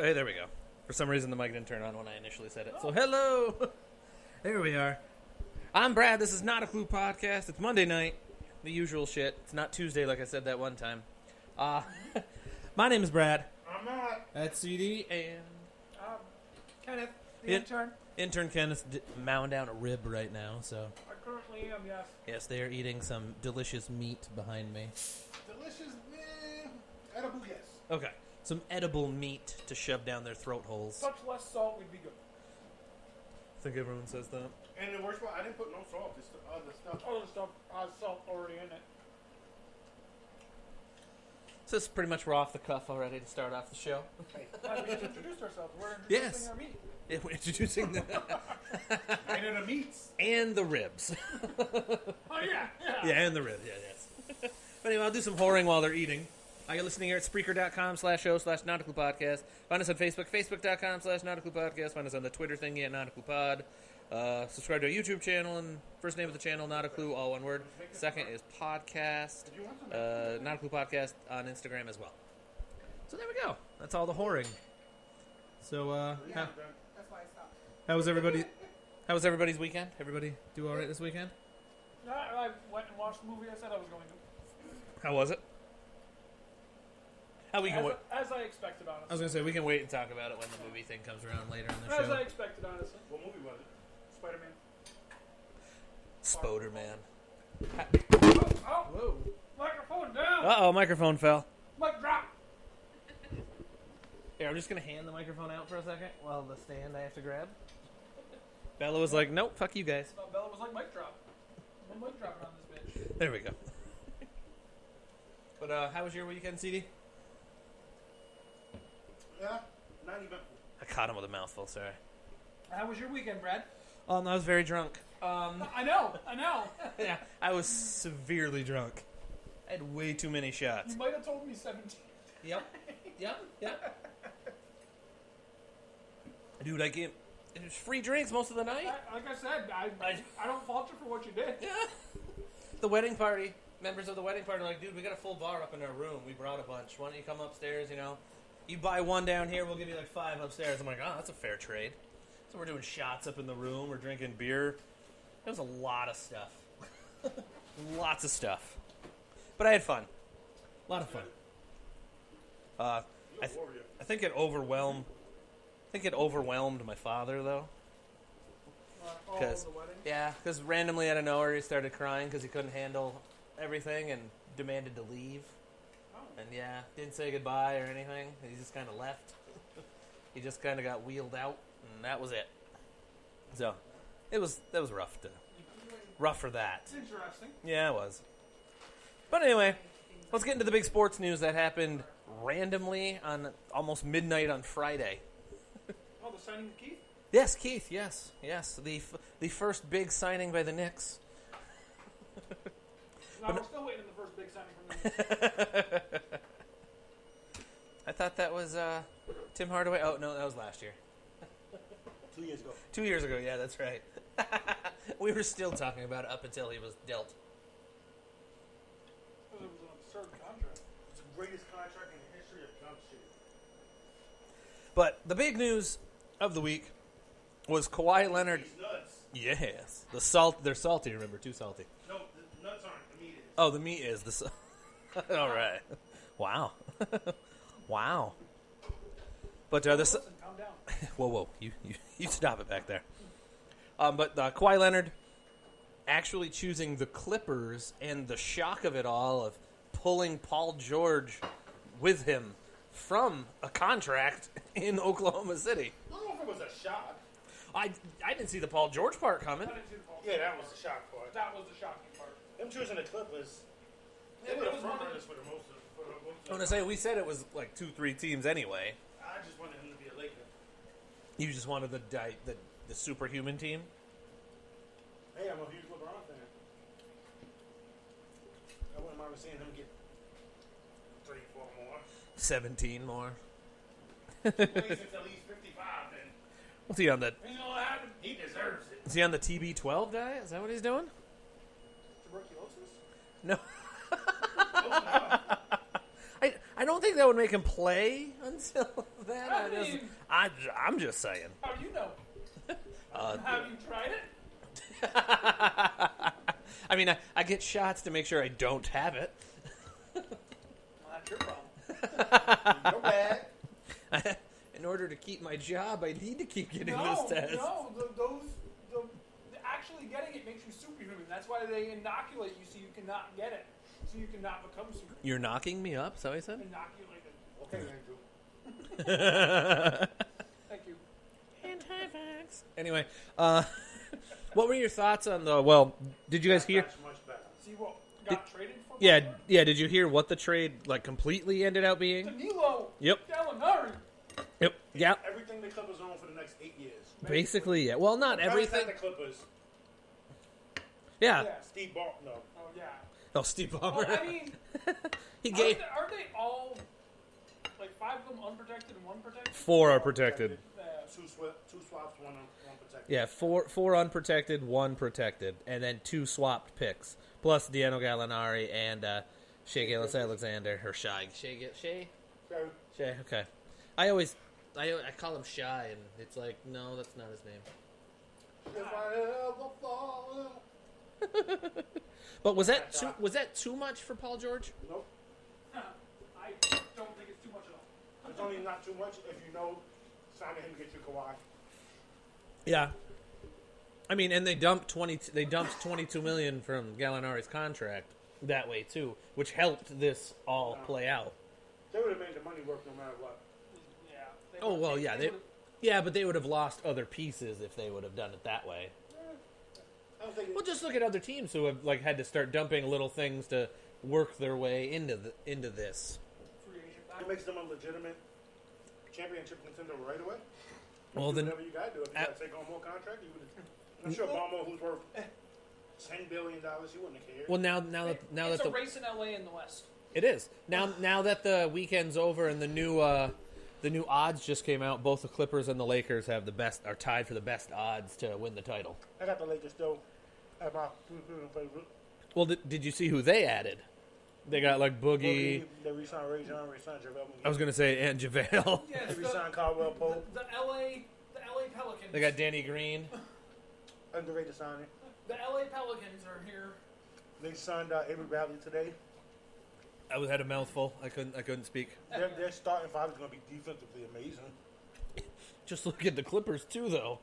hey, there we go. For some reason, the mic didn't turn on when I initially said it. So, hello. There we are. I'm Brad. This is Not a Clue podcast. It's Monday night. The usual shit. It's not Tuesday like I said that one time. My name is Brad. I'm not. That's CD and... Kenneth, the intern. Intern Kenneth mowing down a rib right now, so... I currently am, yes. Yes, they are eating some delicious meat behind me. Delicious, edible, yes. Okay. Some edible meat to shove down their throat holes. Much less salt would be good. I think everyone says that. And the worst part, I didn't put no salt. Just other stuff. Other stuff has salt already in it. So it's pretty much we're off the cuff already to start off the show. Hey, we just introduced ourselves. We're introducing Yes. our meat. Yeah, we're introducing the... And then the meats. and the ribs. Oh, yeah. Yeah, and the ribs. Yeah, yes. But anyway, I'll do some whoring while they're eating. You're listening here at Spreaker.com/show/NauticalPodcast. Find us on Facebook, Facebook.com/NauticalPodcast. Find us on the Twitter thingy at NauticalPod. Subscribe to our YouTube channel, and first name of the channel, Not a Clue, all one word. Second is podcast, Not a Clue Podcast on Instagram as well. So there we go. That's all the whoring. So, That's why I stopped. how was everybody's weekend? Everybody do all right this weekend? I went and watched the movie I said I was going to. How was it? We can wait. As I expected, honestly. I was going to say, we can wait and talk about it when the movie thing comes around later in the As show. I expected, honestly. What movie was it? Spider-Man. Spoderman. Oh, Whoa. microphone down. Uh-oh, microphone fell. Mic drop. Here, I'm just going to hand the microphone out for a second while the stand I have to grab. Bella was like, nope, fuck you guys. Bella was like, mic drop. No mic dropping on this bitch. There we go. But how was your weekend, CD? Yeah, not eventful. I caught him with a mouthful, sorry. How was your weekend, Brad? I was very drunk. I know. Yeah, I was severely drunk. I had way too many shots. You might have told me 17. Yep. Dude, it was free drinks most of the night. Like I said, I don't fault you for what you did. Yeah. The wedding party, members of the wedding party are like, dude, we got a full bar up in our room. We brought a bunch. Why don't you come upstairs, You buy one down here, we'll give you like 5 upstairs. I'm like, oh, that's a fair trade. So we're doing shots up in the room. We're drinking beer. It was a lot of stuff. Lots of stuff. But I had fun. A lot of fun. I think it overwhelmed my father, though. Because randomly out of nowhere he started crying because he couldn't handle everything and demanded to leave. And didn't say goodbye or anything. He just kind of left. He just kind of got wheeled out, and that was it. So, that was rough. Rough for that. It's interesting. Yeah, it was. But anyway, let's get into the big sports news that happened randomly on almost midnight on Friday. Oh, the signing of Keith? Yes, Keith. Yes. The first big signing by the Knicks. No, we're still waiting on the first big signing from the Knicks. I thought that was Tim Hardaway. Oh, no, that was last year. 2 years ago. 2 years ago, yeah, that's right. We were still talking about it up until he was dealt. It was an absurd contract. It's the greatest contract in the history of jump shooting. But the big news of the week was Kawhi Leonard. These nuts. Yes. They're salty, remember, too salty. No, the nuts aren't. The meat is. Oh, the meat is. All right. Wow. Wow. But Listen, calm down. whoa. You stop it back there. But Kawhi Leonard actually choosing the Clippers and the shock of it all of pulling Paul George with him from a contract in Oklahoma City. I don't know if it was a shock. I didn't see the Paul George part coming. I didn't see the ball. Yeah, that was the shock part. That was the shocking part. Them choosing the Clippers. They It were the was front one of runners for the most of I want to say we said it was like 2-3 teams anyway. I just wanted him to be a Laker. You just wanted the superhuman team. Hey, I'm a huge LeBron fan. I wouldn't mind seeing him get 3, 4 more. 17 more. Well, he's at least 55 then. What's he on the? You know what happened? He deserves it. Is he on the TB12 diet? Is that what he's doing? Tuberculosis? No. Close enough. I don't think think that would make him play until then? I mean- I'm just saying. How do you know? Have you tried it? I mean, I get shots to make sure I don't have it. Well, that's your problem. You're bad. In order to keep my job, I need to keep getting No, this test. actually getting it makes you superhuman. That's why they inoculate you so you cannot get it. So you cannot become superhuman. You're knocking me up, so I said? Inoculated. Okay, Andrew. Thank you. Anti-vax. Anyway, what were your thoughts on the... Well, did you guys hear... That's much better. See what got traded for? Yeah, did you hear what the trade, like, completely ended up being? Danilo. Yep. Gallinari. Yep. Yeah. Everything the Clippers own for the next 8 years. Basically, yeah. Well, not everything. The Clippers. Yeah. Steve Ball, no. Oh, yeah. Oh, Steve Ballmer. Well, I mean, He gave... aren't they all, like, 5 of them unprotected and 1 protected? 4 are protected. Two swaps, one protected. Yeah, four unprotected, 1 protected, and then 2 swapped picks, plus Deano Gallinari and Shea Gilgeous-Alexander, or Shai. Shea. Okay. I call him Shy, and it's like, no, that's not his name. If I ever fall. But was that too much for Paul George? Nope. I don't think it's too much at all. It's only not too much if you know signing him to get you Kawhi. Yeah. I mean, and they dumped 22 million from Gallinari's contract that way too, which helped this all play out. They would have made the money work no matter what. Yeah. Oh well, yeah, but they would have lost other pieces if they would have done it that way. I don't think Well, just look at other teams who have like had to start dumping little things to work their way into this. Free agent it makes them a legitimate championship contender right away. Well, Do then whatever you got to do. If you got to take on more contract, you would. I'm sure Ballmer, who's worth $10 billion, he wouldn't have cared. well now it's that a the race in LA in the West. it is now that the weekend's over and the new odds just came out, both the Clippers and the Lakers are tied for the best odds to win the title. I got the Lakers still at my favorite. Well, did you see who they added? They got like Boogie. They re-signed Ray John, re-signed JaVale. I was gonna say and JaVale. Yes, They re-signed Caldwell Pope. the LA Pelicans. They got Danny Green. Underrated signing. The LA Pelicans are here. They signed Avery Bradley today. I had a mouthful. I couldn't speak. Their starting five is going to be defensively amazing. Just look at the Clippers too, though.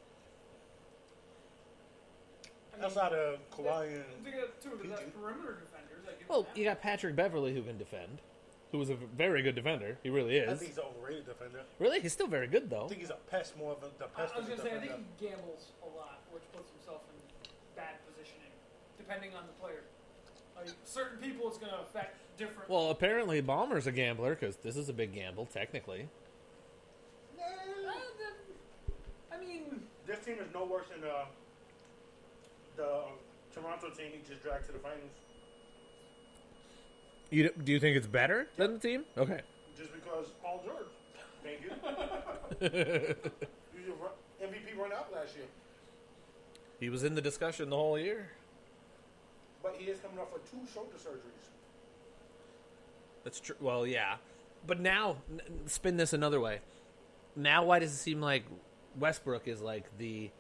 I mean, Outside of Kawhi and they got 2 of the best perimeter defenders. I give Well, them you got Patrick Beverly who can defend, who was a very good defender. He really I is. think he's an overrated defender. Really, he's still very good though. I think he's a pest more of the pest. I was going to say, I think defender. he gambles a lot, which puts himself in bad positioning, depending on the player. Like, certain people, it's going to affect different. Well, apparently Ballmer's a gambler because this is a big gamble, technically. I mean, This team is no worse than the Toronto team he just dragged to the finals. Do you think it's better than the team? Okay. Just because Paul George. Thank you. MVP run out last year. He was in the discussion the whole year. But he is coming off of 2 shoulder surgeries. That's true. Well, yeah. But now, spin this another way. Now, why does it seem like Westbrook is like the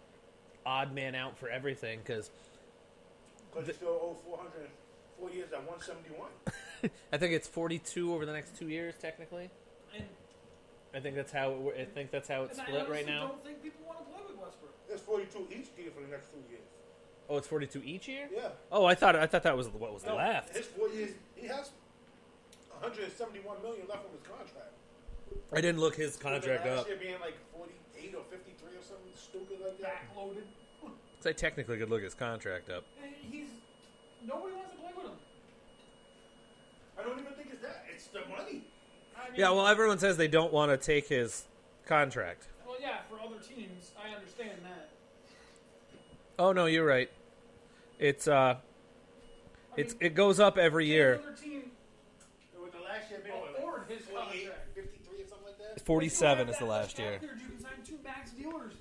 odd man out for everything? Because He still owed 4 years at 171. I think it's 42 over the next 2 years, technically. and, I think that's how it's and I split right honestly now. don't think people want to play with Westbrook. It's 42 each year for the next 2 years. Oh, it's 42 each year. Yeah. Oh, I thought that was what was left. His 4 years, he has 171 million left on his contract. I didn't look his contract last up. year being like 48 or 53 or something stupid like that. Backloaded. So I technically could look his contract up. And nobody wants to play with him. I don't even think it's that. It's the money. I mean, Yeah, well, everyone says they don't want to take his contract. Well, yeah, for other teams, I understand that. Oh no, you're right. It goes up every Can year. another team With the last year being afford his 48, contract? 53 or something like that. 47 If is you the have last that year. much cap there, you can sign 2 max dealers.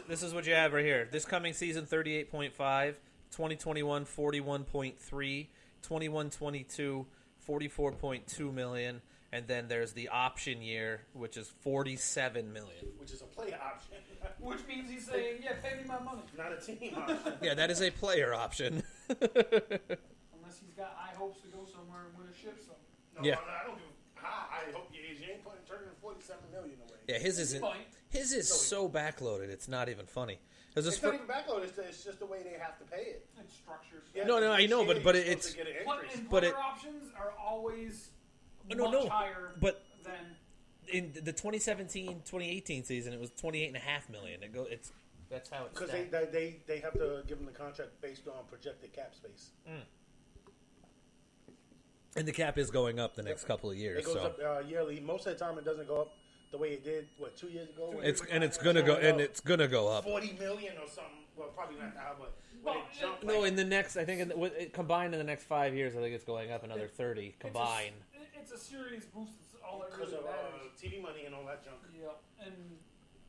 This is what you have right here. This coming season, 38.5. 2021, 41.3. 21-22, 44.2 million. And then there's the option year, which is $47 million. Which is a player option. Which means he's saying, yeah, pay me my money. Not a team option. Yeah, that is a player option. Unless he's got high hopes to go somewhere and win a ship somewhere. No, Yeah. I don't give I hope you ain't turning $47 million away. Yeah, his isn't. Fine. His is so backloaded. It's not even funny. It's not even backloaded. It's just the way they have to pay it. It's structured. Yeah, No, I know, but you're it's. supposed to get an But, increase. and But player it- options are always No, much higher but than... in the 2017-2018 season, it was $28.5 million. That's how it's. Because stacked. they have to give them the contract based on projected cap space. And the cap is going up the next couple of years. It goes So up yearly. Most of the time, it doesn't go up the way it did. What 2 years ago? it's gonna go up. 40 million or something. Well, probably not now, but when it jumped. No, in the next, I think combined in the next 5 years, I think it's going up another 30 combined. It's a serious boost. It's all that because really of matters. TV money and all that junk. Yeah, and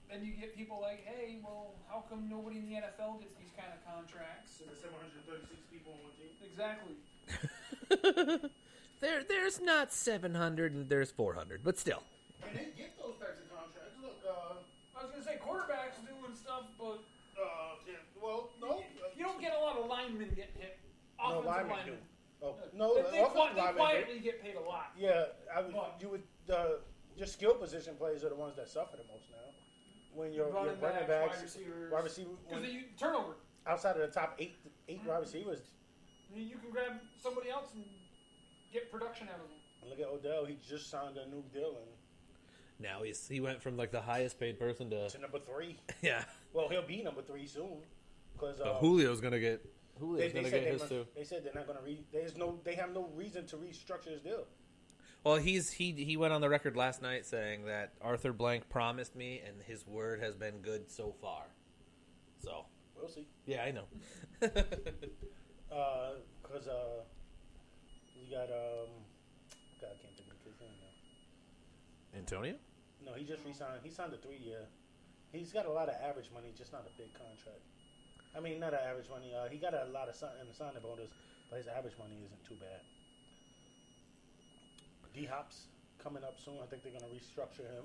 then you get people like, hey, well, how come nobody in the NFL gets these kind of contracts? So there's 736 people on one team. Exactly. There's not 700 and there's 400, but still. And they get those types of contracts. Look, I was gonna say quarterbacks do and stuff, but yeah, well, no. you don't get a lot of linemen getting hit. No, Offensive linemen linemen. do. Oh, no, They offensive linemen do. quietly get paid a lot. Yeah, But- you would. Your skill position players are the ones that suffer the most now. When your running backs, wide receiver, because they turnover. outside of the top eight wide receivers. You can grab somebody else and get production out of them. Look at Odell; he just signed a new deal and Now he went from like the highest paid person to to number 3. yeah. Well, he'll be number 3 soon because Julio's gonna get his too. They said they're not going to they have no reason to restructure his deal. Well, he went on the record last night saying that Arthur Blank promised me, and his word has been good so far. So We'll see. yeah, I know. Because you got God, I can't think of his name now. Antonio? No, he just resigned. He signed a 3-year. He's got a lot of average money, just not a big contract. I mean, not an average money. He got a lot of in the signing bonus, but his average money isn't too bad. D-Hop's coming up soon. I think they're going to restructure him.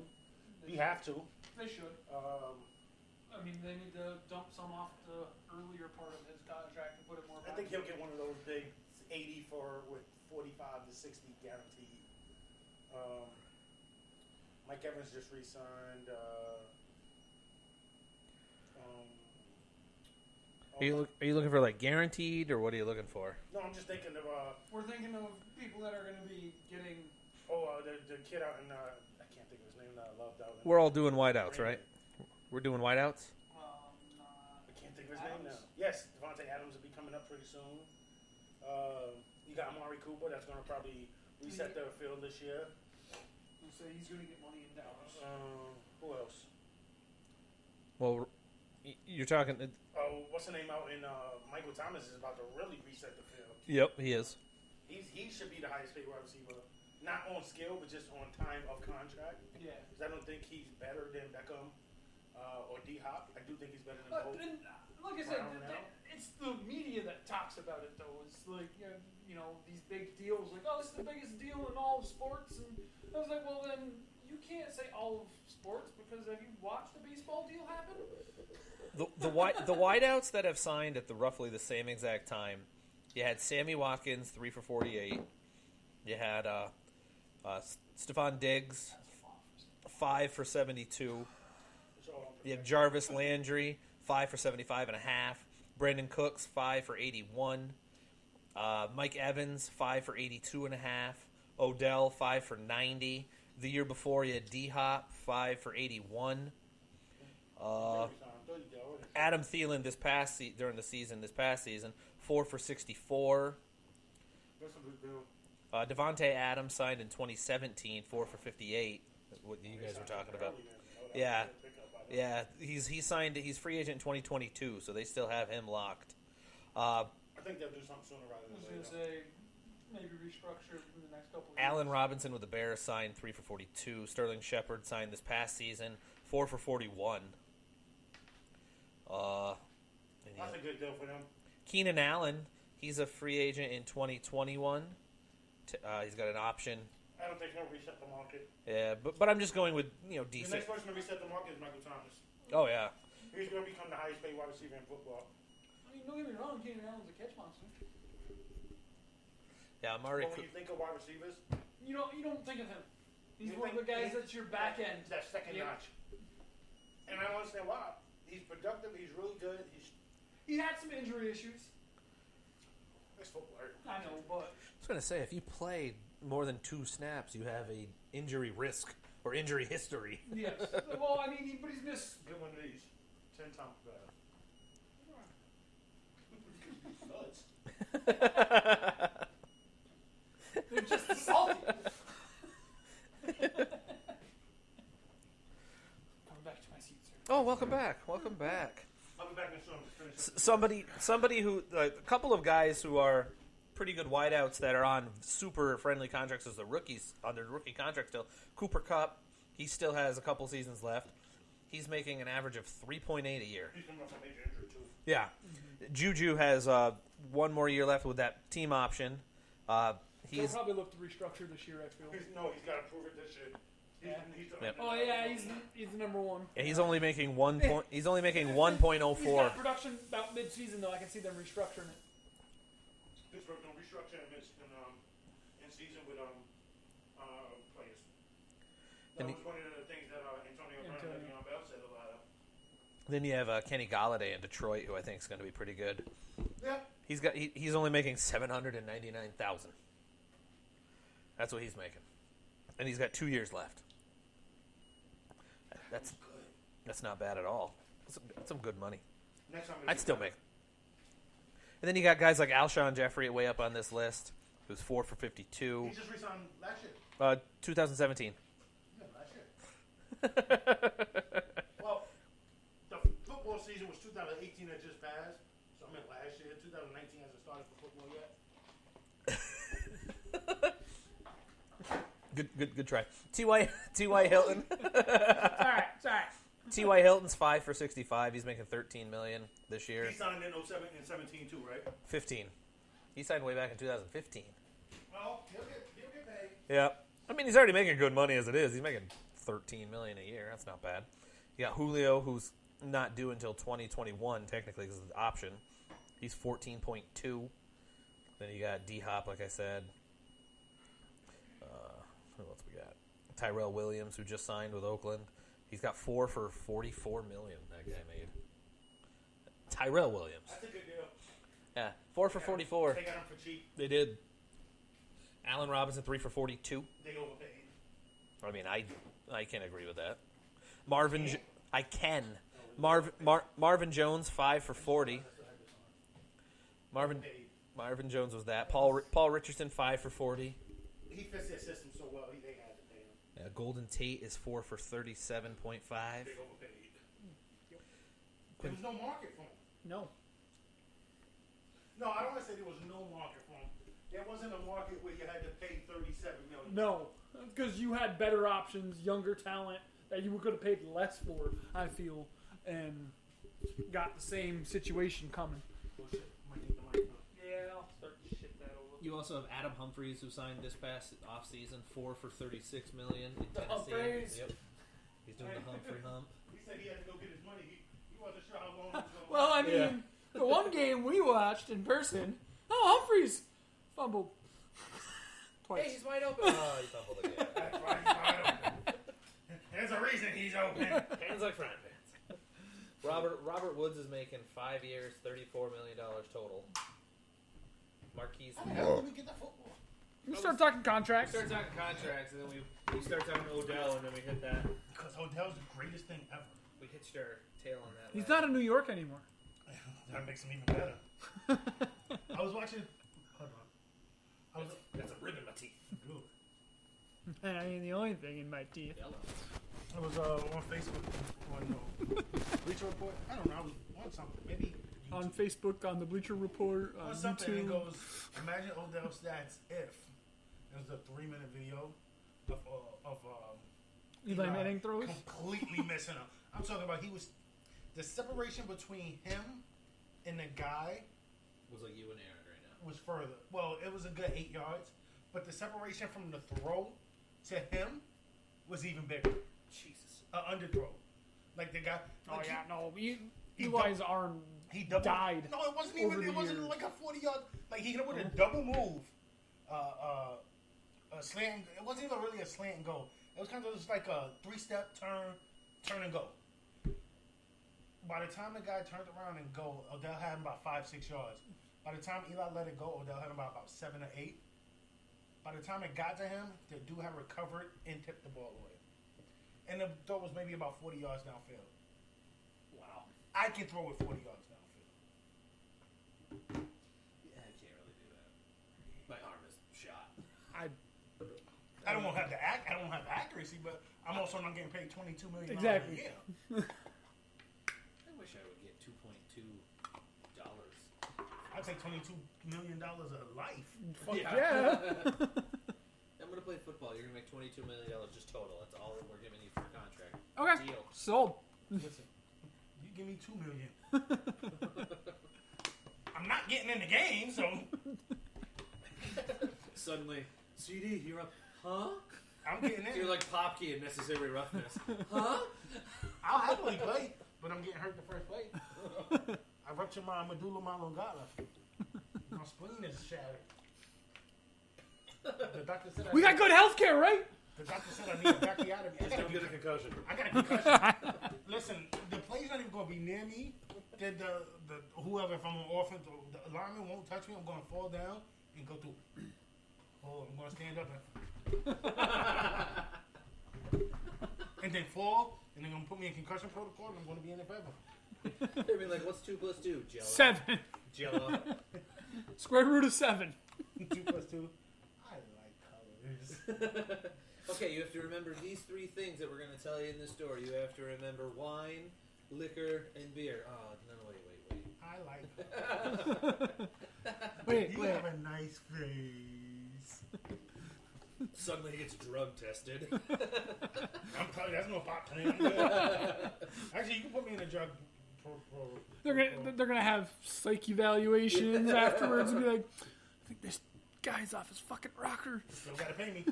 We have to. They should. I mean, they need to dump some off the earlier part of his contract and put it more I back. think he'll get one of those big 80 with 45 to 60 guaranteed. Mike Evans just re-signed. Are you looking for like guaranteed, or what are you looking for? No, I'm just thinking of. We're thinking of people that are going to be getting. The kid out in. I can't think of his name. That I loved out. We're all doing whiteouts, right? We're doing whiteouts. I can't think of his name Adams? now. Yes, Devontae Adams will be coming up pretty soon. You got Amari Cooper. That's going to probably reset their field this year. So he's going to get money in Dallas. Who else? Well, you're talking. What's the name out in? Michael Thomas is about to really reset the field. Yep, he is. He should be the highest paid wide receiver, not on skill, but just on time of contract. Yeah. Because I don't think he's better than Beckham or D Hop. I do think he's better than both. And, like I said, Brown now. it's the media that talks about it, though. It's like, these big deals, like, oh, this is the biggest deal in all of sports. And I was like, well, then you can't say all of sports because have you watched the baseball deal happen? The wideouts that have signed at roughly the same exact time, you had Sammy Watkins 3 for 48. You had Stephon Diggs 5 for 72. You have Jarvis Landry 5 for 75 and a half. Brandon Cooks 5 for 81. Mike Evans 5 for 82 and a half. Odell 5 for 90. The year before you had D Hop 5 for 81. Adam Thielen during the season, 4 for 64. That's a good deal. Devontae Adams signed in 2017, 4 for 58. What you guys were talking about? Yeah. He's signed. He's free agent in 2022, so they still have him locked. I think they'll do something sooner rather I than was later. going to say, maybe restructure in the next couple of Allen years. Robinson with the Bears signed 3 for 42. Sterling Shepard signed this past season, 4 for 41. That's a good deal for them. Keenan Allen, he's a free agent in 2021. He's got an option I don't think he'll reset the market. Yeah, but I'm just going with The decent. next person to reset the market is Michael Thomas. Oh yeah. He's going to become the highest paid wide receiver in football. I mean, don't get me wrong, Keenan Allen's a catch monster. Yeah, Amari. But when you think of wide receivers, You don't think of him. He's You one of the think- guys that's your back end. that second Yep. notch. And I don't understand why. He's productive. He's really good. He had some injury issues. It's football. I know, but I was gonna say, if you play more than 2 snaps, you have a injury risk or injury history. yes. Well, I mean, but he's missed. Get one of these. 10 times better. Nuts. They're just as salty. Coming back to my seat, sir. Oh, welcome back. Welcome back. I'll be back in soon. Finish up. Somebody who a couple of guys who are pretty good wideouts that are on super friendly contracts as the rookies on their rookie contract still. Cooper Kupp, he still has a couple seasons left. He's making an average of 3.8 a year. He's coming off a major injury, too. Yeah, Juju has 1 more year left with that team option. He'll probably look to restructure this year, I feel. He's got to prove it this year. Yep. Oh yeah, he's the number one. Yeah, he's only making 1 point. He's only making He's 1.04. got production about mid-season though. I can see them restructuring it. Pittsburgh don't restructure in season with players. That And was one of the things that Antonio Brown and Le'Veon Bell said a lot of. Then you have Kenny Golladay in Detroit, who I think is going to be pretty good. Yeah. He's only making $799,000. That's what he's making, and he's got 2 years left. That's not bad at all. That's some good money. Next time I'd still make. And then you got guys like Alshon Jeffrey way up on this list, who's 4 for 52. He just resigned last year. 2017. Yeah, last year. Well, the football season was 2018 that just passed. So I meant last year. 2019 hasn't started for football yet. Good try. T.Y. Hilton. Sorry. T.Y. Hilton's 5 for 65. He's making $13 million this year. He signed in 07 and 17 too, right? 15. He signed way back in 2015. Well, he'll get paid. Yeah. I mean, he's already making good money as it is. He's making $13 million a year. That's not bad. You got Julio, who's not due until 2021, technically, because of the option. He's 14.2. Then you got D-Hop, like I said. Who else we got? Tyrell Williams, who just signed with Oakland. He's got 4 for $44 million. That guy made. Tyrell Williams. That's a good deal. Yeah, 4 for 44. They got him for cheap. They did. Allen Robinson 3 for 42. They overpaid. I mean, I can't agree with that. I can. Marvin Jones 5 for 40. Marvin Jones was that. Paul Richardson 5 for 40. He fits their system so well. They had to pay him. Golden Tate is 4 for 37.5. They overpaid. There was no market for him. No. No, I don't want to say there was no market for him. There wasn't a market where you had to pay $37 million. No, because you had better options, younger talent that you could have paid less for. I feel, and got the same situation coming. Bullshit. Might take the mic now. Yeah, I'll start to shit that over. You also have Adam Humphries, who signed this past offseason, 4 for $36 million in Tennessee. Humphries. Yep. He's doing the Humphrey hump. He said he had to go get his money. He wasn't sure how long it was going to Well, I mean, the one game we watched in person, Humphries fumbled twice. Hey, he's wide open. Oh, he fumbled again. That's why he's wide open. There's a reason he's open. Hands like frying pans. Robert Woods is making 5 years, $34 million total. Marquise. How the hell did we get that football? We start talking contracts. We start talking contracts, and then we start talking Odell, and then we hit that. Because Odell's the greatest thing ever. We hitched our tail on that. He's not in New York anymore. That makes him even better. I was watching. Hold on. That's a rib in my teeth. Good. I mean, the only thing in my teeth. Yellow. I was on Facebook on Bleacher Report. I don't know. I was on something. Maybe On Facebook, on the Bleacher Report, on on something. And it YouTube. goes, imagine Odell's stats if it was a 3-minute video of Eli Manning throws. completely missing him. I'm talking about the separation between him and the guy Was like you and Aaron right now. was further. Well, it was a good 8 yards, but the separation from the throw to him was even bigger. Jesus. Underthrow. Like the guy. Oh Like yeah, no. he Eli's arm he double, died. No, it wasn't even. It wasn't like a 40-yard. Like he hit it with a double move. A slant. It wasn't even really a slant and go. It was kind of just like a 3-step turn and go. By the time the guy turned around and go, Odell had him about 5-6 yards. By the time Eli let it go, Odell had him about 7 or 8. By the time it got to him, the dude had recovered and tipped the ball away. And the throw was maybe about 40 yards downfield. Wow. I can throw it 40 yards downfield. Yeah, I can't really do that. My arm is shot. I don't have the I don't have the accuracy, but I'm also not getting paid $22 million Exactly. a year. I wish I would get $2.2. I'd take $22 million a life. Fuck yeah. I'm gonna play football. You're gonna make $22 million just total. That's all we're giving you for a contract. Okay. Deal. Sold. Listen, you give me $2 million. I'm not getting in the game, so Suddenly, CD, you're up. Huh? I'm getting in. You're like Popkey in Necessary Roughness. Huh? I'll happily play, but I'm getting hurt the first play. I ruptured my medulla oblongata. My spleen is shattered. The doctor said We got good health care, right? The doctor said I need a tracheotomy. Just don't get a concussion. I got a concussion. Listen, the play's not even going to be near me. The whoever, if I'm on offense, the lineman won't touch me. I'm going to fall down and go through. Oh, I'm going to stand up and then fall, and they're going to put me in concussion protocol, and I'm going to be in it forever. They'd be like, what's 2 + 2? Jello. 7. Jello. Square root of 7. 2 + 2. I like colors. Okay, you have to remember these 3 things that we're going to tell you in this story. You have to remember wine, liquor, and beer. Oh, no, wait. I like colors. Wait. You have a nice face. Suddenly he gets drug tested. I'm telling you, that's no pop plan. Actually, you can put me in a drug. They're gonna have psych evaluations afterwards and be like, I think this guy's off his fucking rocker. Still gotta pay me.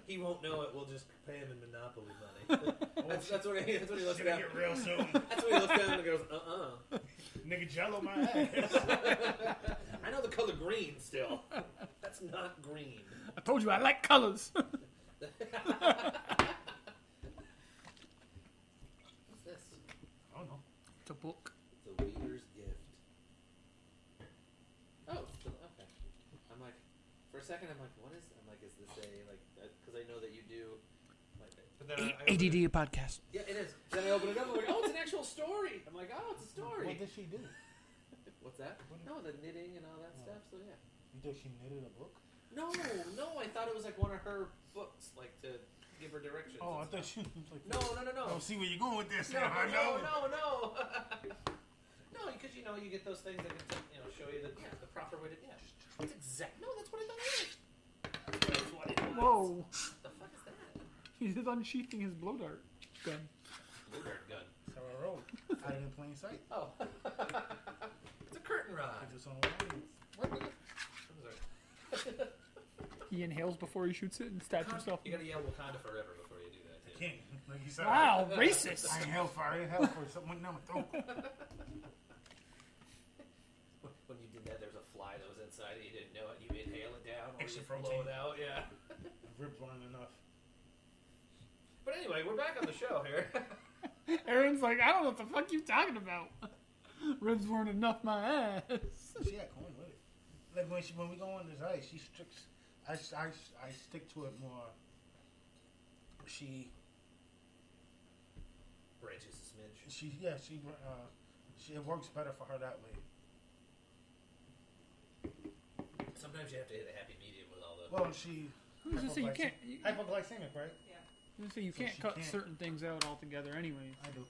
He won't know it. We'll just pay him in Monopoly money. That's what he looks It's gonna down. get real soon. That's what he looks down and goes, Nigga jello my ass. I know the color green still. That's not green. I told you I like colors. What's this? I don't know. It's a book. The Weaver's Gift. Oh, okay. I'm like, for a second, I'm like, what is? I'm like, is this a because I know that you do. Like, but then ADD podcast. Yeah, it is. Then I open it up. I'm like, oh, it's an actual story. I'm like, oh, it's a story. What did she do? What's that? No, the knitting and all that stuff. So yeah. You think she knitted a book? No. I thought it was like one of her books, like to give her directions. Oh, I and thought stuff. she was like, No. oh, see where you're going with this No, now. I know. no. No, because you get those things that can show you the proper way to That's exact. No, that's what I thought it was. That's what it was. Whoa. What the fuck is that? He's unsheathing his blow dart gun. Blue dart gun. So I wrote. Hiding in plain sight. Oh. It's a curtain rod. Put this on lines. What the? I'm sorry. He inhales before he shoots it and stabs himself. You gotta yell Wakanda forever before you do that, too. King, like you said. Wow, racist. I ain't hellfire. Something went down my throat. When you did that, there was a fly that was inside it. You didn't know it. You inhale it down or Extra you blow protein. it out. Yeah. Ribs weren't enough. But anyway, we're back on the show here. Aaron's like, I don't know what the fuck you talking about. Ribs weren't enough my ass. She had coin with it. Like when we go on this ice, she sticks. I stick to it more. She Branches a smidge. It works better for her that way. Sometimes you have to hit a happy medium with all the. Well, she. I was gonna say you can't. Hypoglycemic, right? I was gonna say you So can't she cut can't. certain things out altogether, anyways. I do.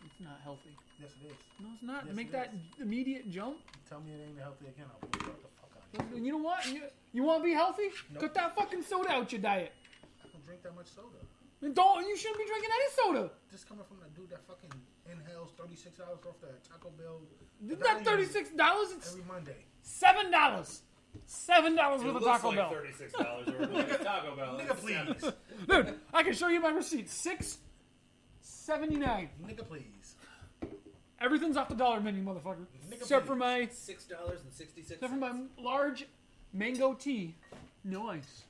It's not healthy. Yes, it is. No, it's not. Yes, Make it that immediate jump. Tell me it ain't healthy again. I'll blow the fuck out of you. You know what? You want to be healthy? Nope. Cut that fucking soda out your diet. I don't drink that much soda. And don't. You shouldn't be drinking any soda. This coming from the dude that fucking inhales $36 off the Taco Bell. It's not $36. It's Every Monday. $7. $7 It worth of looks Taco like Bell. $36 worth of Taco Bell. Nigga, please. Dude, I can show you my receipt. $6.79. Nigga, please. Everything's off the dollar menu, motherfucker. Nigga, Except for please. my $6.66. large mango tea. No ice.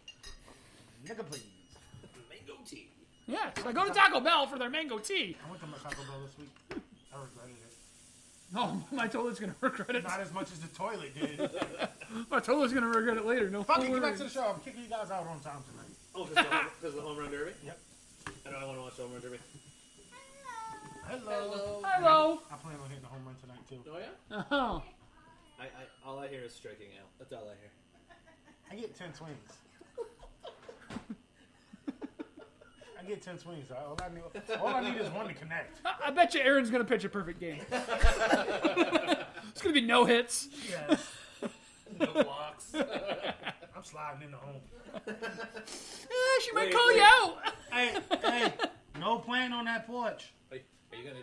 Nigga, please. Mango tea. Yes, I go to Taco Bell for their mango tea. I went to my Taco Bell this week. I regretted it. Oh, my toilet's gonna regret it. Not as much as the toilet did. My toilet's gonna regret it later. No Fuck it, get worries. back to the show. I'm kicking you guys out on time tonight. Oh, because of the home run derby? Yep. I know I want to watch the home run derby. Hello. Hello. I plan on hitting a home run tonight too. Oh, yeah? Oh. All I hear is striking out. That's all I hear. I get 10 swings. I get 10 swings. All I need is one to connect. I bet you Aaron's gonna pitch a perfect game. It's gonna be no hits. Yes. No blocks. I'm sliding in the home. She might Wait, call wait. you out. Hey, no playing on that porch. Are you going to...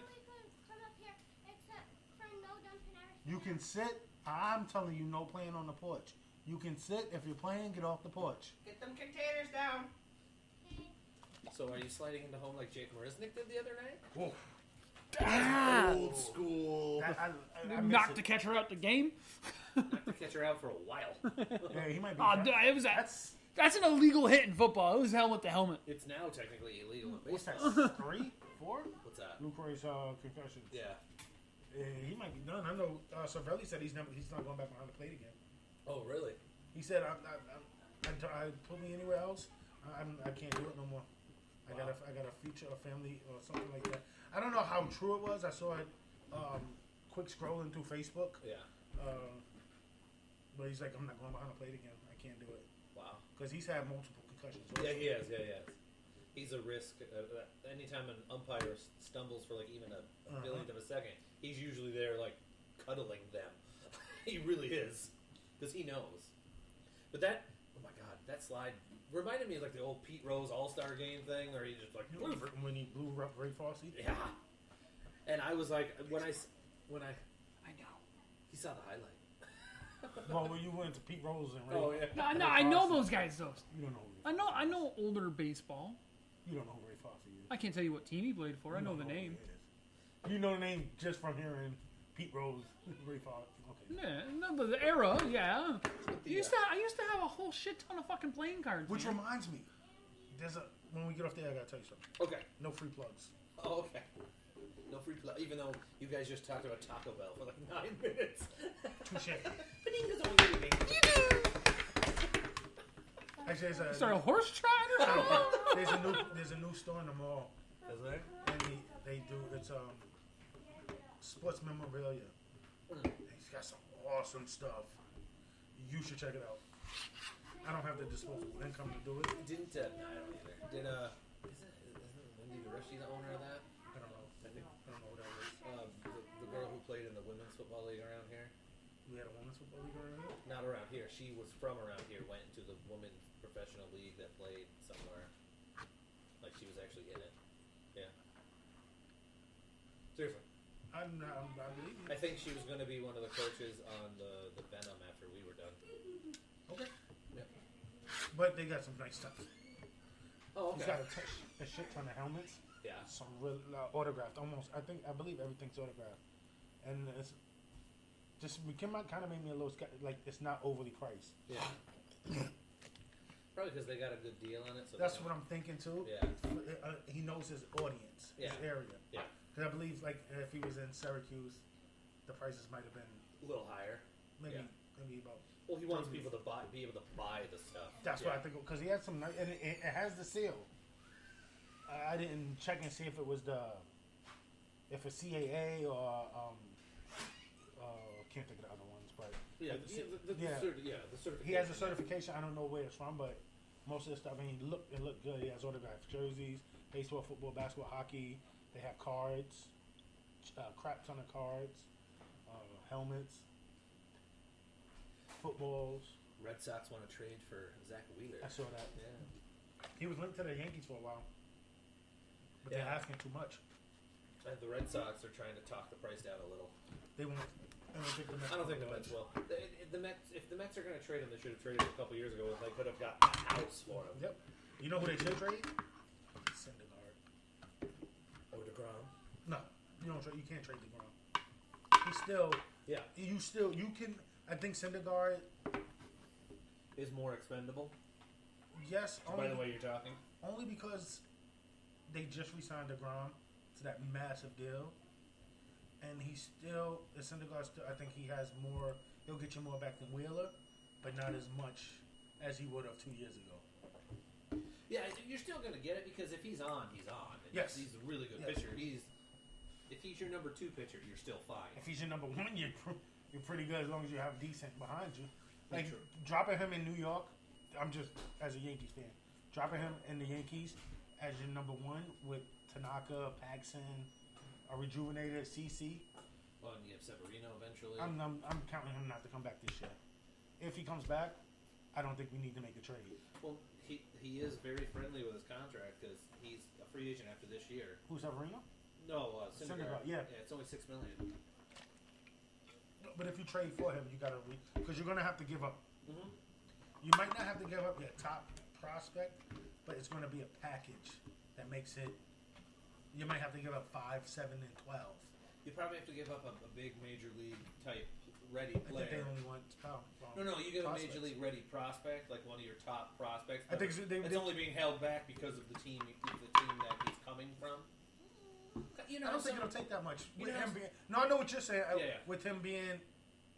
Come up here, except for no dumping everything. You can sit. I'm telling you, no playing on the porch. You can sit. If you're playing, get off the porch. Get them containers down. So are you sliding into home like Jake Marisnik did the other night? Whoa. Old school. I miss Not it. to catch her out the game. Not to catch her out for a while. Yeah, he might be. Oh, it was that's an illegal hit in football. It was helmet to helmet. It's now technically illegal in What's baseball. that? 3, 4? What's that? Luke Roy's concussions. Yeah. He might be done. I know. Cervelli said he's not going back behind the plate again. Oh, really? He said, "I put me anywhere else. I can't do it no more. I got a future, a family, or something like that." I don't know how true it was. I saw it quick scrolling through Facebook. Yeah. But he's like, "I'm not going behind the plate again. I can't do it." Wow. Because he's had multiple concussions. Yeah, he has. Yeah, he has. He's a risk. Anytime an umpire stumbles for like even a billionth of a second, he's usually there like cuddling them. He really is. Because he knows. But that, oh my god, that slide reminded me of like the old Pete Rose All-Star Game thing, where he just like, When he blew up Ray Fosse. yeah. And I was like, when I know. he saw the highlight. Well, when you went to Pete Rose and Ray. Oh yeah. No, I know those guys though. You don't know who Ray I know older baseball. You don't know who Ray Fosse is. I can't tell you what team he played for. I know the You don't name. who he is. You know the name just from hearing Pete Rose, Ray Fosse. Okay. Yeah, no, the era, yeah. The, I used to have a whole shit ton of fucking playing cards. Which man. reminds me, when we get off there, I gotta tell you something. Okay. No free plugs. Oh, okay. No free play, even though you guys just talked about Taco Bell for like 9 minutes. Touche. Actually, Is there a horse trot or something? there's a new store in the mall, Is there? and they do it's sports memorabilia. He's got some awesome stuff. You should check it out. I don't have the disposable income to do it. Didn't no, I don't either. Did isn't Wendy Garishi the owner of that? I don't know. I don't know what that is. The girl who played in the women's football league around here. We had a women's football league around here. Not around here. She was from around here. Went into the women's professional league that played somewhere. Like she was actually in it. Yeah. Seriously. I believe you. I think she was going to be one of the coaches on the Venom after we were done. Okay. Yeah. But they got some nice stuff. Oh, He's okay. got a shit ton of helmets. Yeah. Some real autographed. Almost. I believe everything's autographed. And it's just kind of made me a little like it's not overly priced. Yeah. Probably because they got a good deal on it. So That's what I'm thinking too. Yeah. He knows his audience, Yeah. his area. Yeah. Because I believe like if he was in Syracuse, the prices might have been A little higher. maybe Yeah. about. Well, he wants people to be able to buy the stuff. That's what I think because he had some nice, and it has the seal. I didn't check and see if it was if it's CAA or can't think of the other ones, but Yeah, the certification. he has a certification. I don't know where it's from, but most of the stuff. I mean, it looked good. He has autographed jerseys, baseball, football, basketball, hockey. They have cards, crap ton of cards, helmets, footballs. Red Sox want to trade for Zach Wheeler. I saw that. Yeah. He was linked to the Yankees for a while, but they're Yeah. asking too much. And the Red Sox are trying to talk the price down a little. They want I don't think the Mets will. The Mets, if the Mets are going to trade him, they should have traded him a couple years ago. They could have gotten a house for him. Yep. You know who they should trade? Syndergaard. Or DeGrom. No, you don't. You can't trade DeGrom. He's still. Yeah. You can. I think Syndergaard is more expendable. Yes. By the way you're talking. Only because they just re-signed DeGrom to that massive deal, and he's still Syndergaard. Still, I think he has more. He'll get you more back than Wheeler, but not as much as he would have 2 years ago. Yeah, you're still going to get it because if he's on, he's on. And yes. He's a really good pitcher. If he's your number 2 pitcher, you're still fine. If he's your number 1, you're pretty good as long as you have decent behind you. Like dropping him in New York, I'm just as a Yankees fan, dropping him in the Yankees as your number 1 with Tanaka, Paxson, a rejuvenated CC. Well, and you have Severino eventually. I'm counting him not to come back this year. If he comes back, I don't think we need to make a trade. Well, he is very friendly with his contract because he's a free agent after this year. Who's Severino? No, Syndergaard. Yeah, it's only $6 million. But if you trade for him, you gotta because you're gonna have to give up. Mm-hmm. You might not have to give up your top prospect, but it's gonna be a package that makes it. You might have to give up 5, 7, and 12. You probably have to give up a big major league type ready I player. think they only want No, you get a prospects. major league ready prospect, like one of your top prospects. I think it's only being held back because of the team that he's coming from. You know, I don't think it'll take that much. With know, him being, no, I know what you're saying. Yeah. With him being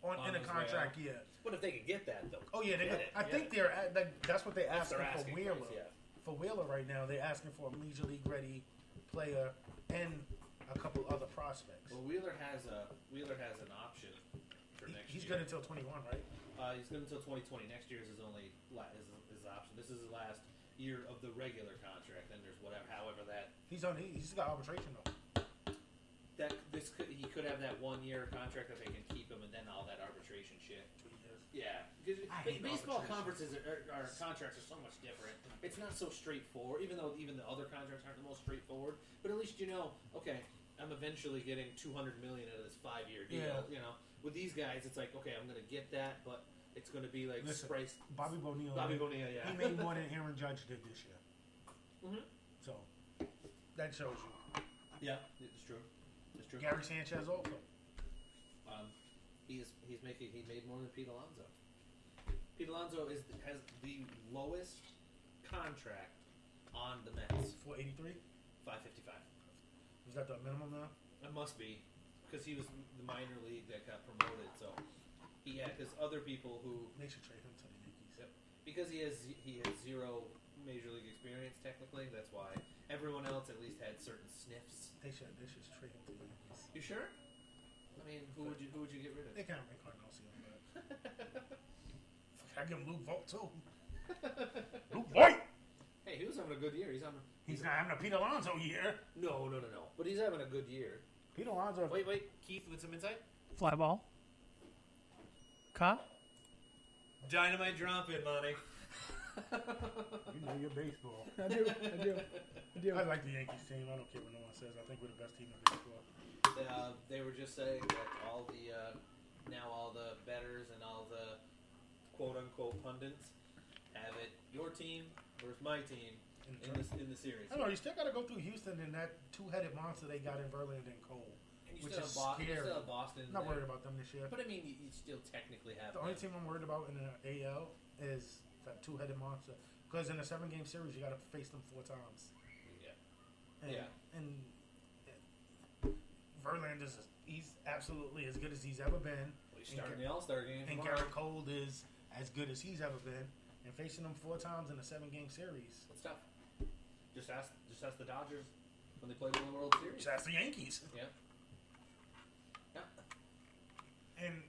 On in a his contract, way yeah. But if they could get that, though. Oh yeah, I think that's what they're asking for Wheeler. Price, yeah. For Wheeler right now, they're asking for a major league ready player and a couple other prospects. Well, Wheeler has an option for next He's year. good until 21, right? He's good until 2020. Next year is his only his option. This is his last year of the regular contract. Then there's however that He's got arbitration though. He could have that 1 year contract that they can keep him, and then all that arbitration shit. Yeah, because baseball conferences are contracts are so much different. It's not so straightforward, even though even the other contracts aren't the most straightforward. But at least you know, okay, I'm eventually getting $200 million out of this 5-year deal. Yeah. You know, with these guys, it's like, okay, I'm going to get that, but it's going to be like priced. Bobby Bonilla, yeah. he made more than Aaron Judge did this year. Mm-hmm. So that shows you. Yeah, it's true. It's true. Gary Sanchez also. He made more than Pete Alonso. Pete Alonso has the lowest contract on the Mets. 483. $555. Is that the minimum now? It must be, because he was the minor league that got promoted. So because other people who They should trade him to the Yankees. Yep. Because he has zero major league experience technically. That's why everyone else at least had certain sniffs. They should trade him to the Yankees. You sure? I mean, who would you get rid of? They can't bring Carnosium, but I give him Luke Vogt too. Luke Vogt. Hey, he was having a good year. He's not having a Pete Alonso year. No. But he's having a good year. Pete Alonso. Wait. Keith with some insight? Fly ball. Cop. Dynamite drop in, Monty. You know your baseball. I do. I like the Yankees team. I don't care what no one says. I think we're the best team in baseball. They were just saying that all the bettors and all the quote-unquote pundits have it your team versus my team in the series. I don't know. You still got to go through Houston and that two-headed monster they got in Verlander and Cole. And you which still is have scary. You still have Boston. Not worried about them this year. But I mean, you still technically have The only team I'm worried about in the AL is that two-headed monster. Because in a 7-game series, you got to face them 4 times. Yeah. And Verlander's he's absolutely as good as he's ever been. Well, he's starting the All-Star game. And Garrett Cole is as good as he's ever been. And facing them 4 times in a 7-game series. It's tough. Just ask the Dodgers when they played in the World Series. Just ask the Yankees. Yeah. And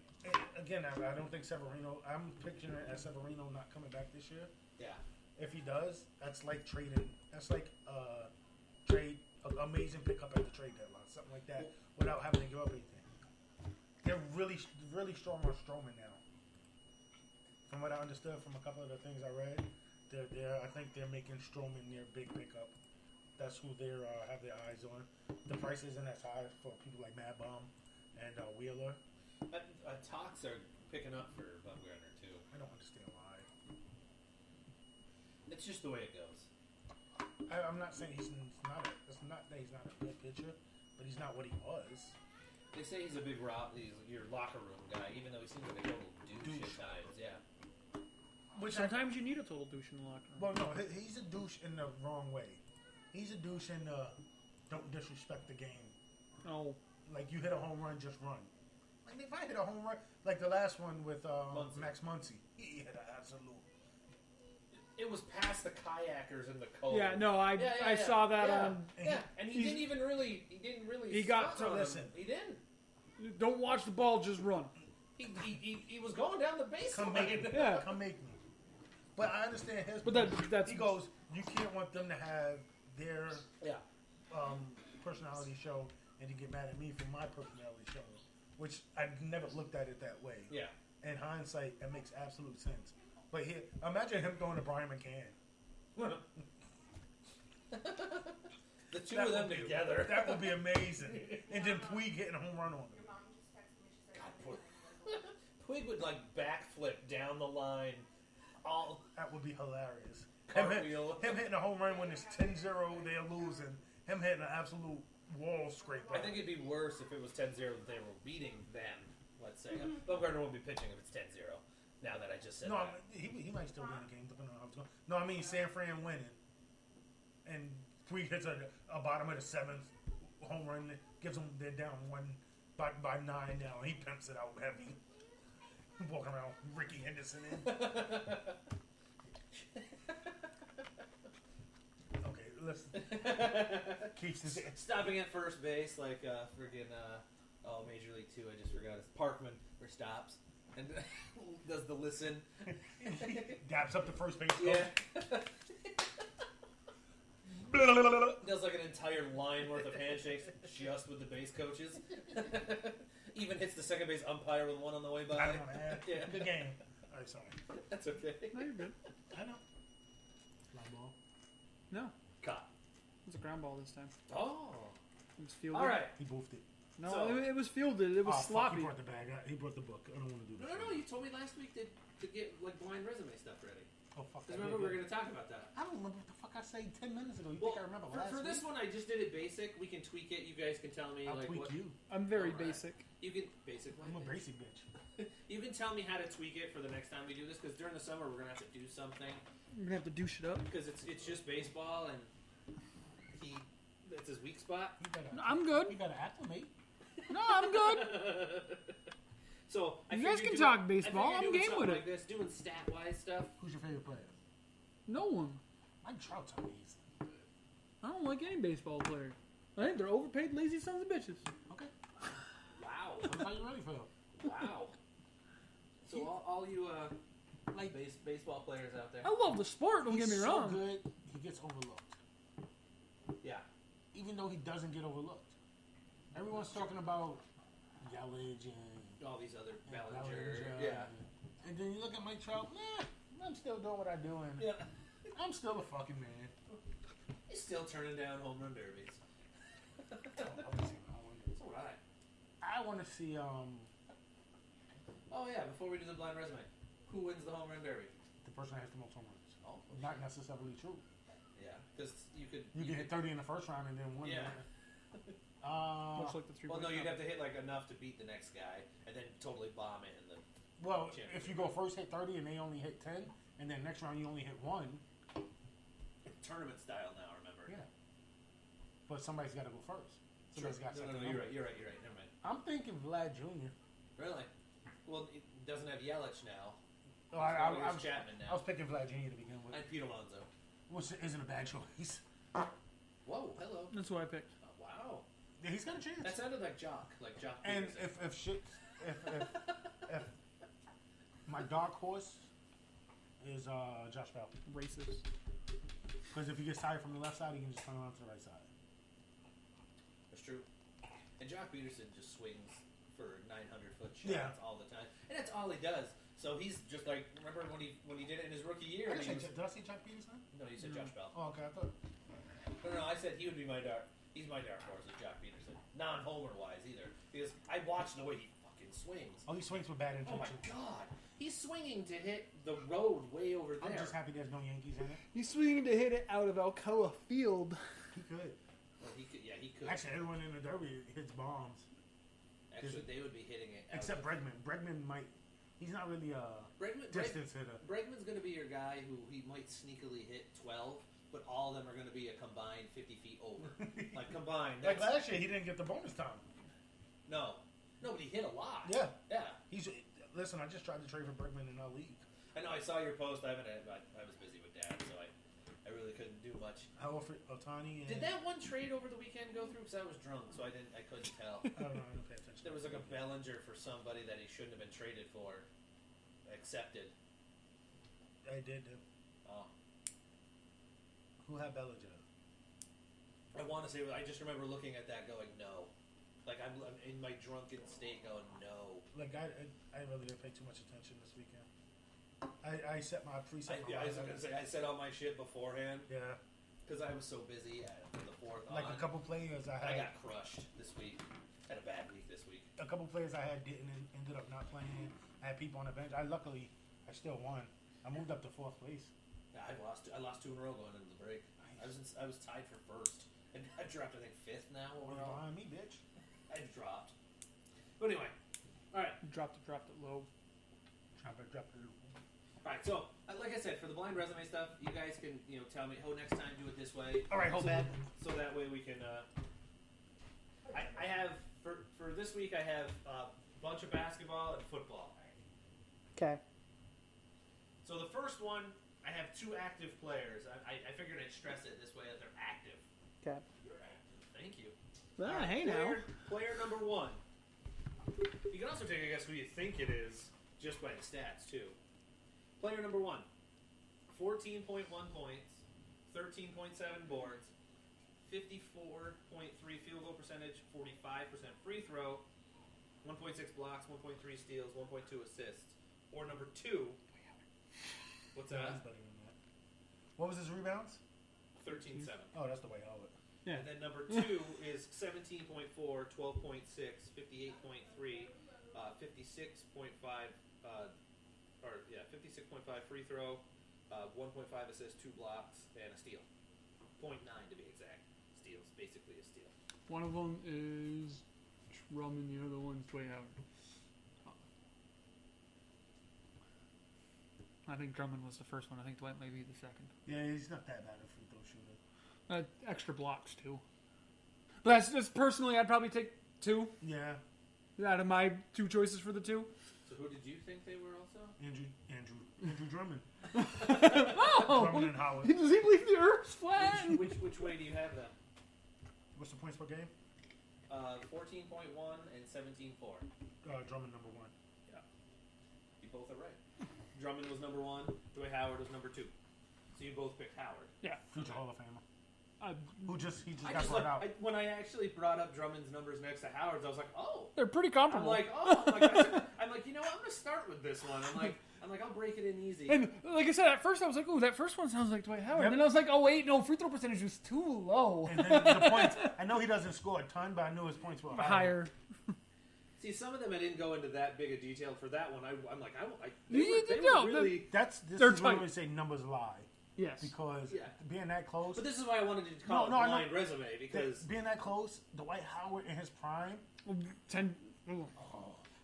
again, I don't think Severino. I'm picturing it as Severino not coming back this year. Yeah. If he does, that's like trading. That's like trade an amazing pickup at the trade deadline, something like that, without having to give up anything. They're really strong on Stroman now. From what I understood from a couple of the things I read, I think they're making Stroman their big pickup. That's who they have their eyes on. The price isn't as high for people like Mad Bum and Wheeler. Talks are picking up for Bumgarner too. I don't understand why. It's just the way it goes. I'm not saying it's not. It's not that he's not a good pitcher, but he's not what he was. They say he's a big he's your locker room guy, even though he seems like a total douche at times. Yeah. Which Sometimes you need a total douche in the locker room. well, no, he's a douche in the wrong way. He's a douche in the don't disrespect the game. Oh. Like you hit a home run, just run. Like if I hit a home run, like the last one with Max Muncy, he hit an absolute. It was past the kayakers and the cold. Yeah, no, I saw that on. Yeah, and he didn't really. He got stunt to on listen. him. He didn't. Don't watch the ball, just run. He was going down the baseline. Come make me. Yeah. Come make me. But I understand his. But that's he goes. You can't want them to have their Yeah. personality show, and you get mad at me for my personality show, which I never looked at it that way. Yeah. In hindsight, it makes absolute sense. But here, imagine him going to Brian McCann. The two of them together. That would be amazing. And then Puig hitting a home run on him. Puig would like backflip down the line. All That would be hilarious. Cartwheel. Him hitting a home run when it's 10-0, they're losing. Him hitting an absolute wall scraper. I think it'd be worse if it was 10-0 that they were beating them. Let's say Bumgarner won't be pitching if it's 10-0. Now that I just said No, that. he might still be in the game depending on how it's going. No, I mean San Fran winning, and Puig hits a bottom of the seventh home run that gives them they're down one by 9 now. He pimps it out heavy, walking around Ricky Henderson in. Okay, let's keep this. Stopping at first base like friggin' Major League 2. I just forgot his Parkman where he stops and does the listen. Daps up the first base coach. Yeah. Does like an entire line worth of handshakes just with the base coaches. Even hits the second base umpire with one on the way by. I don't know, man. Yeah. Good game. All right, sorry. That's okay. No, you're good. I know. Fly ball. No, Caught. it was a ground ball this time. Oh. It was fielded. All right. He boofed it. No, So- it was fielded. It was Oh, fuck, sloppy. he brought the bag. He brought the book. I don't want to do this. No. You told me last week to get like blind resume stuff ready. Oh, fuck. Because remember we were going to talk about that. I don't remember what the fuck I said 10 minutes ago. You Well, think I remember last for this week? one, I just did it basic. We can tweak it. You guys can tell me I'll like tweak what you. I'm very Alright. basic. you can basically. I'm a basic bitch. You can tell me how to tweak it for the next time we do this. Because during the summer we're going to have to do something. I'm gonna have to douche it up. Because it's just baseball and that's his weak spot. You gotta, I'm good. You gotta acclimate. No, I'm good. So I You guys figured can talk baseball. I figured I'm doing game something with like this, doing stat wise stuff. Who's your favorite player? No one. Mike Trout's amazing. I don't like any baseball player. I think they're overpaid, lazy sons of bitches. Okay. Wow, How you ready for him? wow. So all you like baseball players out there. I love the sport. Don't get me He's wrong. so good, he gets overlooked. Yeah. Even though he doesn't get overlooked. Everyone's talking about Yelich and All these other Bellinger. Bellinger. Yeah. And then you look at Mike Trout, I'm still doing what I do, and Yeah. I'm still a fucking man. He's still turning down home run derbies. So would I. I want to see, Oh yeah, before we do the blind resume, who wins the home run derby? the person that has the most home runs. Oh, Not necessarily true. yeah, because you could. You can hit 30 in the first round and then win. Yeah. Much like the three. Well, no, you'd have to hit like enough to beat the next guy, and then totally bomb it in the. Well, Championship. if you go first hit 30 and they only hit 10, and then next round you only hit 1, Tournament style now, remember? yeah. But somebody's got to go first. Sure. Somebody's got No, second you're number. right. You're right. Never mind. I'm thinking Vlad Jr. Really? Well, it doesn't have Yelich now. Oh, I It's was Chapman I now. was picking Vlad Jr. to begin with, And Pete Alonso. which isn't a bad choice. Whoa, hello. That's what I picked. Oh, wow. Yeah, he's got a chance. That sounded like Jock And Peterson. if my dark horse is Josh Bell, Racist. because if he gets tired from the left side, he can just turn around to the right side. That's true. And Jock Peterson just swings for 900-foot shots Yeah. all the time, and that's all he does. So he's just like, remember when he did it in his rookie year? Did and he was, I say Chuck Peterson? no, you said Josh Bell. Oh, okay, I thought. No, I said he would be my dark. He's my dark horse, is Jock Peterson. Non-homer wise either, because I watched the way he fucking swings. Oh, he swings with bad Oh my intention. God, he's swinging to hit the road way over there. I'm just happy there's no Yankees in it. He's swinging to hit it out of Alcoa Field. He could. Well, he could. Yeah, he could. Actually, everyone in the Derby hits bombs. Actually, they would be hitting it. Except Bregman. Bregman might. He's not really a distance hitter. Bregman's going to be your guy who he might sneakily hit 12, but all of them are going to be a combined 50 feet over. Like combined. Like last year, he didn't get the bonus time. No, but he hit a lot. Yeah. Yeah. Listen, I just tried to trade for Bregman in our league. I know. I saw your post. I was busy with Dad, so I really couldn't do much. How Otani? Did that one trade over the weekend go through? Because I was drunk, so I couldn't tell. I don't know. I didn't pay attention. There was like a Bellinger for somebody that he shouldn't have been traded for. Accepted. I did. Oh. Who had Bellinger? I want to say. I just remember looking at that, going no. Like I'm in my drunken state, going no. Like I really didn't pay too much attention this weekend. I set my preset. I was gonna say I said all my shit beforehand. Yeah. Because I was so busy for the fourth. Like a couple players I got crushed this week. Had a bad week this week. A couple players I had ended up not playing. I had people on the bench. I still won. I moved up to 4th place. Yeah, I lost 2 in a row going into the break. Nice. I was tied for 1st, and I dropped I think 5th now overall. Behind me, bitch. I dropped. But anyway, all right. Dropped it low. Drop it. All right. So, like I said, for the blind resume stuff, you guys can tell me. Oh, next time do it this way. All right, hold that. So that way we can. I have for this week. I have a bunch of basketball and football. Okay. So the first one, I have 2 active players. I figured I'd stress it this way that they're active. Okay. You're active. Thank you. Ah, hey now. Player number 1. You can also take a guess who you think it is just by the stats too. Player number 1. 14.1 points, 13.7 boards, 54.3 field goal percentage, 45% free throw, 1.6 blocks, 1.3 steals, 1.2 assists. Or number 2. What's that? That's better than that. What was his rebounds? 13.7. Oh, that's the way Howard. Yeah. And then number 2 is 17.4, 12.6, 58.3, 56.5, 56.5 free throw, 1.5 assists, 2 blocks, and a steal. 0.9 to be exact. Steals, basically a steal. One of them is Drummond, the other one's Dwight Howard. I think Drummond was the first one. I think Dwight may be the second. Yeah, he's not that bad a free throw shooter. Extra blocks too. But that's just personally, I'd probably take 2 Yeah. out of my 2 choices for the 2. So who did you think they were also? Andrew Drummond. Oh, Drummond and Howard. does he believe the Earth's flat? Which way do you have them? What's the points per game? 14.1 and 17.4. Drummond number 1. Yeah. You both are right. Drummond was number 1. Dwight Howard was number 2. So you both picked Howard. Yeah. Future Hall of Famer. He just I got just brought out. when I actually brought up Drummond's numbers next to Howard's, I was like, oh. They're pretty I'm comparable. like, oh. I'm like, I'm gonna start with this one. I'm like, I'll break it in easy. And like I said, at first I was like, "Ooh, that first one sounds like Dwight Howard." Yep. And then I was like, "Oh wait, no, free throw percentage was too low." And then the points. I know he doesn't score a ton, but I knew his points were Higher. See, some of them I didn't go into that big a detail. For that one, I'm like, You they know, were really. This They're is when tight. we say numbers lie. Yes. Because Yeah. being that close. But this is why I wanted to call it I know. blind resume because. Being that close, Dwight Howard in his prime. 10. Ooh.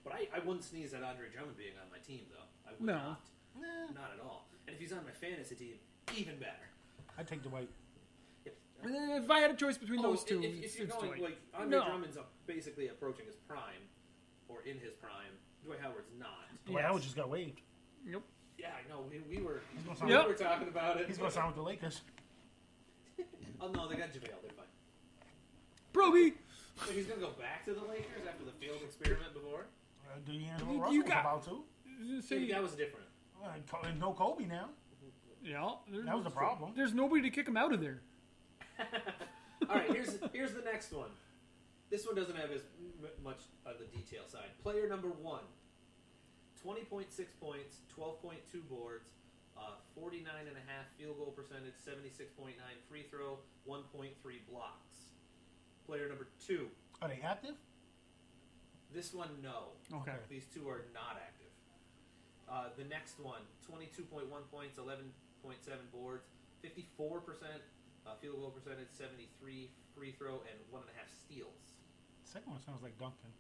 But I wouldn't sneeze at Andre Drummond being on my team though. I would No. not. Not at all. And if he's on my fantasy team, even better. I'd take Dwight. If I had a choice between those two, if you're it's going Dwight. like Andre No. Drummond's basically approaching his prime, or in his prime. Dwight Howard's not. Dwight Yes. Howard just got waived. Yep. Yeah, I know. We were Yep. talking about it. He's going to sign with the Lakers. Oh no, they got JaVale. They're fine. Broby. So he's gonna go back to the Lakers after the failed experiment before. D'Angelo You Russell was got- about to. See, that was different. And no Kobe now. Yeah. That was the problem. There's nobody to kick him out of there. All right, here's the next one. This one doesn't have as much of the detail side. Player number 1, 20.6 points, 12.2 boards, 49.5 field goal percentage, 76.9 free throw, 1.3 blocks. Player number 2. Are they active? This one, no. Okay. These two are not active. The next one, 22.1 points, 11.7 boards, 54% field goal percentage, 73 free throw, and 1.5 steals. Second one sounds like Duncan.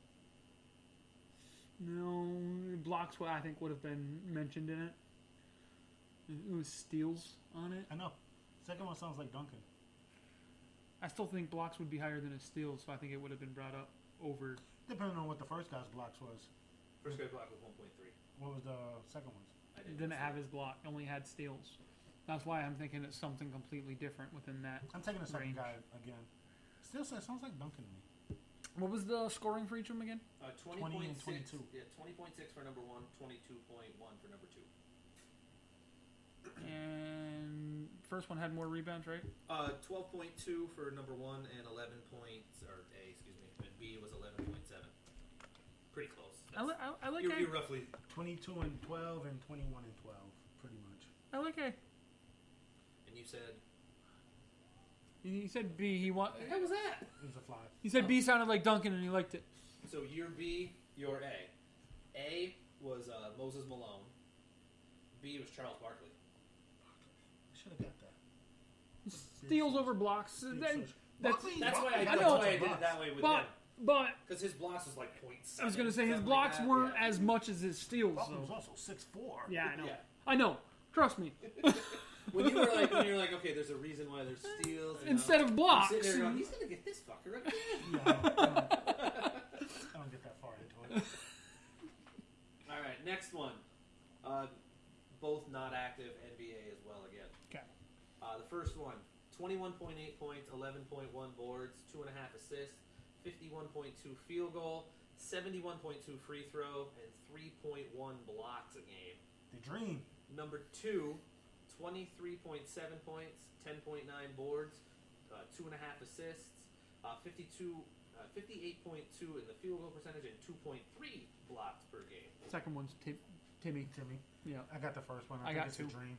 No, blocks what I think would have been mentioned in it. It was steals on it. I know. Second one sounds like Duncan. I still think blocks would be higher than his steals, so I think it would have been brought up over. Depending on what the first guy's blocks was. First guy's block was 1.3. What was the second one's? I It didn't have his block, only had steals. That's why I'm thinking it's something completely different within that. I'm taking the second range. guy again. Still sounds like Duncan to me. What was the scoring for each of them again? 20 and 22. Yeah, 20.6 for number 1, 22.1 for number 2. And first one had more rebounds, right? 12.2 for number 1 and 11 points, or A, excuse me, and B was 11.7. Pretty close. I like You're A. roughly. 22 and 12 and 21 and 12, pretty much. I like A. And you said. He said B. He What the hell was that? It was a fly. He said B sounded like Duncan, and he liked it. So you're B, you're A. A was Moses Malone. B was Charles Barkley. I should have got that. Steals over blocks. Then that's That's why I I know. that's why I did it that way with him. but Because his blocks was like 0.7. I was gonna say his something blocks like that. weren't Yeah. as much as his steals. Buckley was So. also 6'4". Yeah, I know. Yeah. I know. Trust me. When you're like, okay, there's a reason why there's steals. You Instead know? of I'm blocks. sitting there going, he's gonna get this fucker again. Yeah, I don't get that far into it. All right, next one. Both not active, NBA as well again. Okay. The first one, 21.8 points, 11.1 boards, 2.5 assists, 51.2 field goal, 71.2 free throw, and 3.1 blocks a game. The dream. Number 2, 23.7 points, 10.9 boards, 2.5 assists, 58.2 in the field goal percentage, and 2.3 blocks per game. Second one's Timmy. Yeah. I got the first one. I think got it's two. a dream.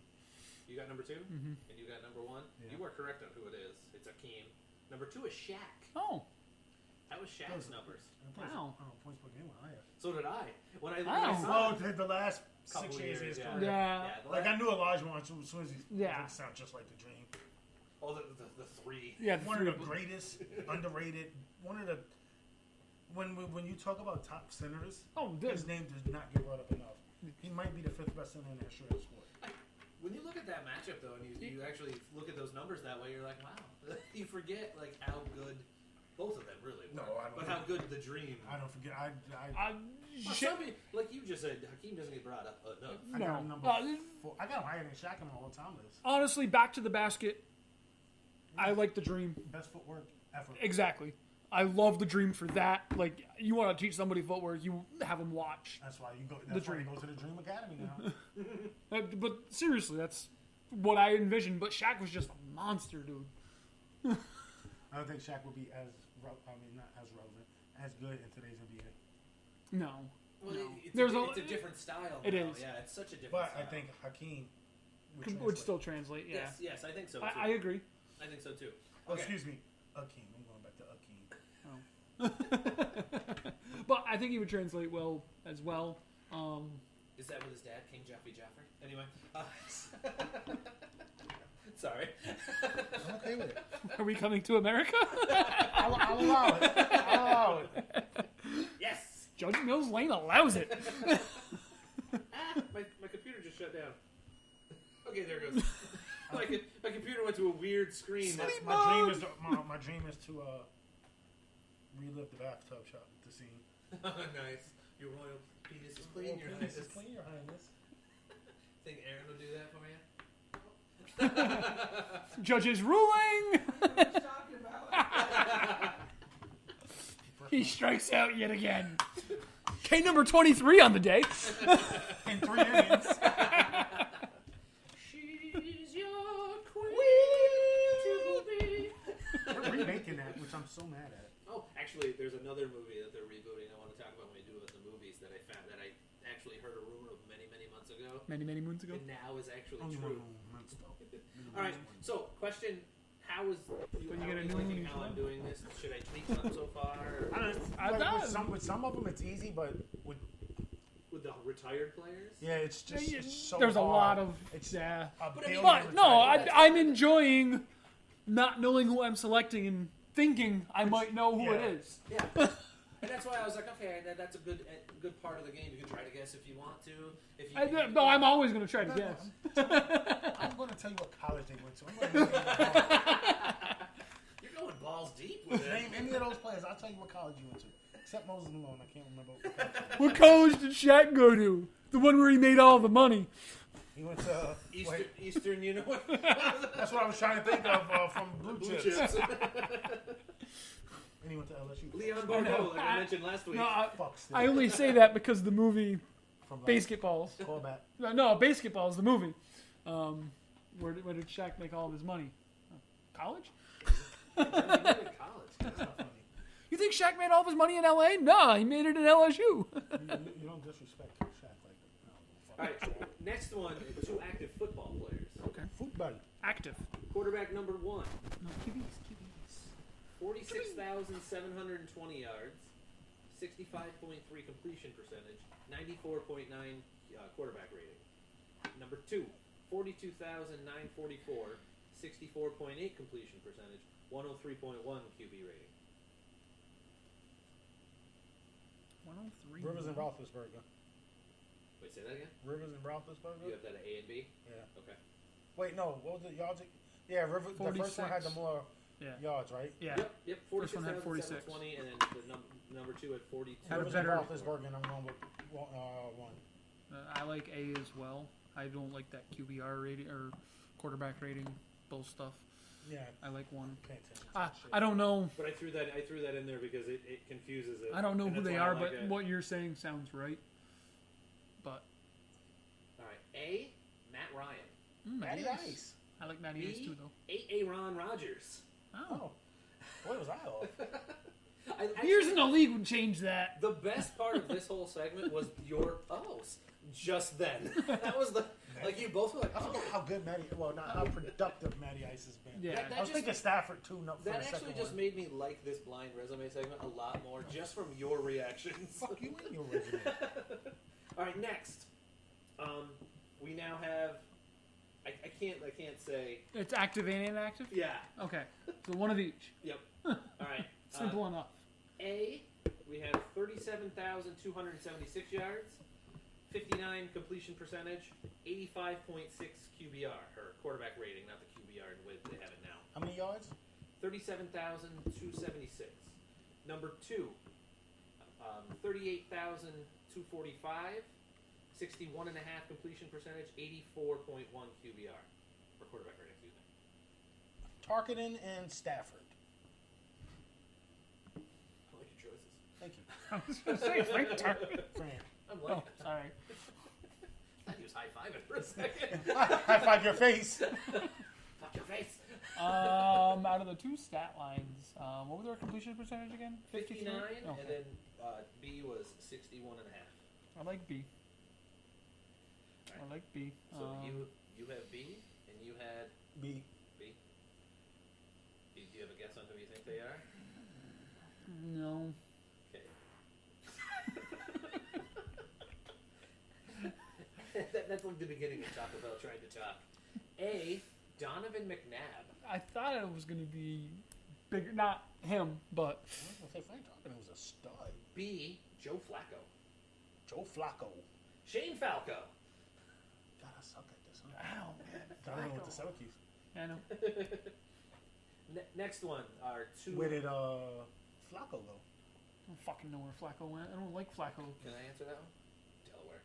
You got number 2, Mm-hmm. and you got number 1. Yeah. You are correct on who it is. It's Akeem. Number 2 is Shaq. Oh, That was Shaq's numbers. Wow. Points per game were higher. So did I. When I Wow. saw Well, the last Couple 6 years of years, his yeah. career. Yeah. the Like, last- I knew Elijah as soon as he Yeah. sound just like the dream. Oh, the 3. Yeah. One of the greatest, underrated, one of the... When you talk about top centers, Oh, his name does not get brought up enough. He might be the 5th best center in the history of the sport. When you look at that matchup, though, and you actually look at those numbers that way, you're like, wow. You forget, like, how good both of them really were. No, I don't But how good the dream. I don't forget. I Well, some people- like you just said, Hakeem doesn't get brought up enough. I got him No. number 4. I got him higher than Shaq on my all-time list. Honestly, back to the basket. I like the dream. Best footwork ever. Exactly. I love the dream for that. Like, you want to teach somebody footwork, you have them watch. That's why you go. That's why you dream. go to the Dream Academy now. But seriously, that's what I envisioned. But Shaq was just a monster, dude. I don't think Shaq would be as not as relevant, as good in today's NBA. No. Well, No. it's, There's it's a different style. It now. is. Yeah, it's such a different But style. I think Hakeem would, Would translate. still translate, yeah. Yes, I think so, too. I agree. I think so, too. Oh, Okay. excuse me, Hakeem. I'm going back to Hakeem. But I think he would translate well as well. Is that with his dad, King Jeffrey Jaffrey? Anyway. Sorry. I'm okay with it. Are we coming to America? I'll allow it. I'll allow it. Yes! Judge Mills Lane allows it. My computer just shut down. Okay, there it goes. my computer went to a weird screen. My dream is to relive the bathtub shot, the scene. Nice. Your royal penis is clean, Your Penis Highness. is clean, Your Highness. Think Aaron will do that for you? Judge's ruling. What are you talking about? He strikes out yet again. K number 23 on the day. In 3 innings. She's your queen to be. We're remaking that, which I'm so mad at. Oh, actually, there's another movie that they're rebooting. I want to talk about when we do it with the movies that I found that I actually heard a rumor of many, many months ago. Many moons ago. And now is actually Only true. one month, though. All right. So, question: how is you, But you how get are a you new liking one how each I'm month. doing this? Should I tweak something so far? I don't know. I Like, thought- with some of them it's easy, but with With the retired players? yeah, it's just it's so There's a hard. lot of It's yeah. a But I mean, billion But no, retired- I'm enjoying not knowing who I'm selecting and thinking I might know who Yeah. it is. Yeah. And that's why I was like, okay, that's a good part of the game. You can try to guess if you want to. If you, No, I'm always going to try to No, guess. I'm going to tell you what college they went to. I'm going to You're going balls deep with it. name any of those players. I'll tell you what college you went to. Except Moses Malone. I can't remember. What college. What college did Shaq go to? The one where he made all the money. He went to Eastern, you know. That's what I was trying to think of from Blue Blue Chips. chips. And he went to LSU. Leon Bordeaux, like I mentioned last week. No, Fuck still. I only say that because the movie From Basketballs. Call back. No, Basketball is the movie. Where did Shaq make all of his money? College? He went to college. That's not funny. You think Shaq made all of his money in L.A.? No, he made it in LSU. You don't disrespect Shaq like that. All right, next one, two active football players. Okay. Football. Active. Quarterback number 1, No, QBs. 46,720 yards, 65.3 completion percentage, 94.9 quarterback rating. Number 2, 42,944, 64.8 completion percentage, 103.1 QB rating. 103. Rivers and Roethlisberger. Wait, say that again? Rivers and Roethlisberger? You have that at A and B? Yeah. Okay. Wait, no. What was it? Yards? Yeah, Rivers. The first one had the 46. more Yeah. yards, right? Yeah. Yep. First one had 46. 46,720, and then the number 2 at 42. Had a Rivers better- and Roethlisberger, and I'm going with one. I like A as well. I don't like that QBR rating or quarterback rating bull stuff. Yeah. I like 1. Pay attention to that shit. I don't know. But I threw that in there because it confuses it. I don't know and who that's they why I are, like but it. what you're saying sounds right. But All right. A, Matt Ryan. Matty Ice. Ice. I like Matty Ice B, too, though. Aaron Rodgers. Oh. Oh. Boy, was I off. Years in the league would change that. The best part of this whole segment was your O's. Just then. That was the like you both were like, I forgot oh. how good not how productive Matty Ice has been. Yeah. That I was just- thinking Stafford too. No, for That the actually second just one. made me like this blind resume segment a lot more just from your reactions. Fuck you in your resume. All right, next. We now have. I can't say. It's active and inactive? Yeah. Okay. So one of each. Yep. All right. Simple enough. A, we have 37,276 yards, 59 completion percentage, 85.6 QBR, or quarterback rating, not the QBR in the way that they have it now. How many yards? 37,276. Number 2, 38,245, 61.5 completion percentage, 84.1 QBR, or quarterback rating, excuse me. Tarkenton and Stafford. I like your choices. Thank you. I was going to say Frank Tarkin. Fran. I'm Oh, like, sorry. I was high-fiving for a second. High five your face. Fuck your face. Out of the two stat lines, what was their completion percentage again? 59, Okay. and then B was 61.5. I like B. I like B. So you have B, and you had B. B. Do you have a guess on who you think they are? No. Okay. That's like the beginning of Taco Bell trying to talk. A, Donovan McNabb. I thought it was going to be bigger. Not him, but I was gonna say Frank Tarkenton was a stud. B, Joe Flacco. Joe Flacco. Shane Falco. God, I suck at this. Huh? ow, man. Donovan went to Syracuse. I know. Next one are two. Where did Flacco go? I don't fucking know where Flacco went. I don't like Flacco. Can I answer that one? Delaware.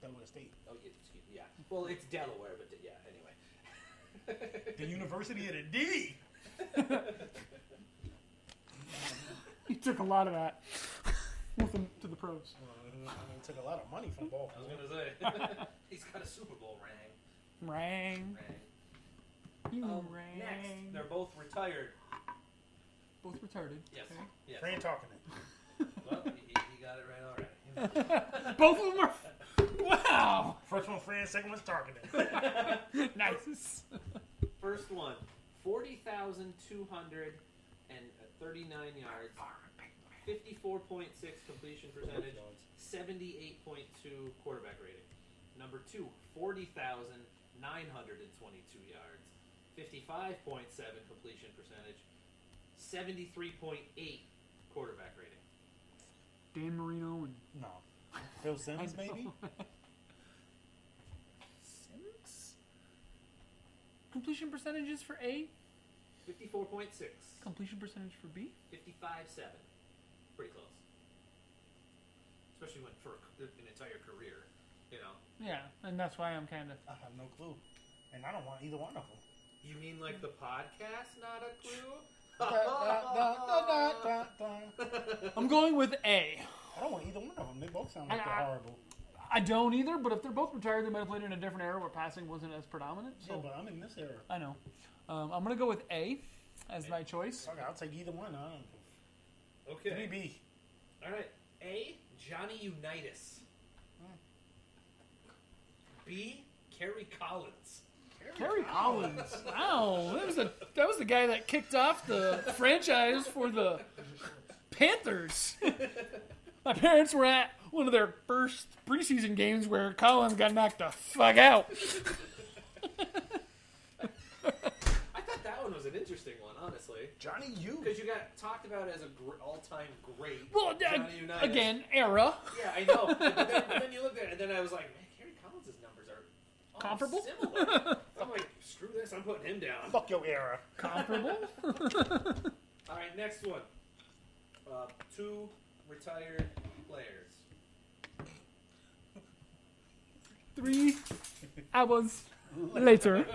Delaware State. Oh, excuse me. Yeah. Well, it's Delaware, but yeah. Anyway. The University of the D. He took a lot of that with him to the pros. It took a lot of money from ball. I was gonna say he's got a Super Bowl ring. Rang. You rang. Next, they're both retired. Both retarded. Yes. Okay. Yes. Fran Tarkenton. Well, he got it right already. Both of them are. Wow. First one Fran, second one's Tarkenton. Nice. First one, 40,000 yards, 54.6 completion percentage, 78.2 quarterback rating. Number 2, 40,922 yards, 55.7 completion percentage, 73.8 quarterback rating. Dan Marino and No. Phil Sims, maybe? Sims. Completion percentages for A. 54.6. Completion percentage for B. 55.7. Pretty close. Especially when for an entire career, you know. Yeah, and that's why I'm kind of. I have no clue. And I don't want either one of them. You mean like the podcast, not a clue? I'm going with A. I don't want either one of them. They both sound like they're horrible. I don't either, but if they're both retired, they might have played in a different era where passing wasn't as predominant. So Yeah, but I'm in this era. I know. I'm going to go with A as my choice. Okay, I'll take either one. Okay. Give me B. All right. A, Johnny Unitas. B, Kerry Collins. Kerry Collins. Wow, that was the guy that kicked off the franchise for the Panthers. My parents were at one of their first preseason games where Collins got knocked the fuck out. I thought that one was an interesting one, honestly. Johnny U. Because you got talked about as an all-time great. Well, Johnny Unitas. again, era. Yeah, I know. But then you looked at it, and then I was like, man, Kerry Collins' numbers are Comparable? similar. I'm like, screw this, I'm putting him down. Fuck your era. Comparable. All right, next one. 2 retired players. 3 hours later.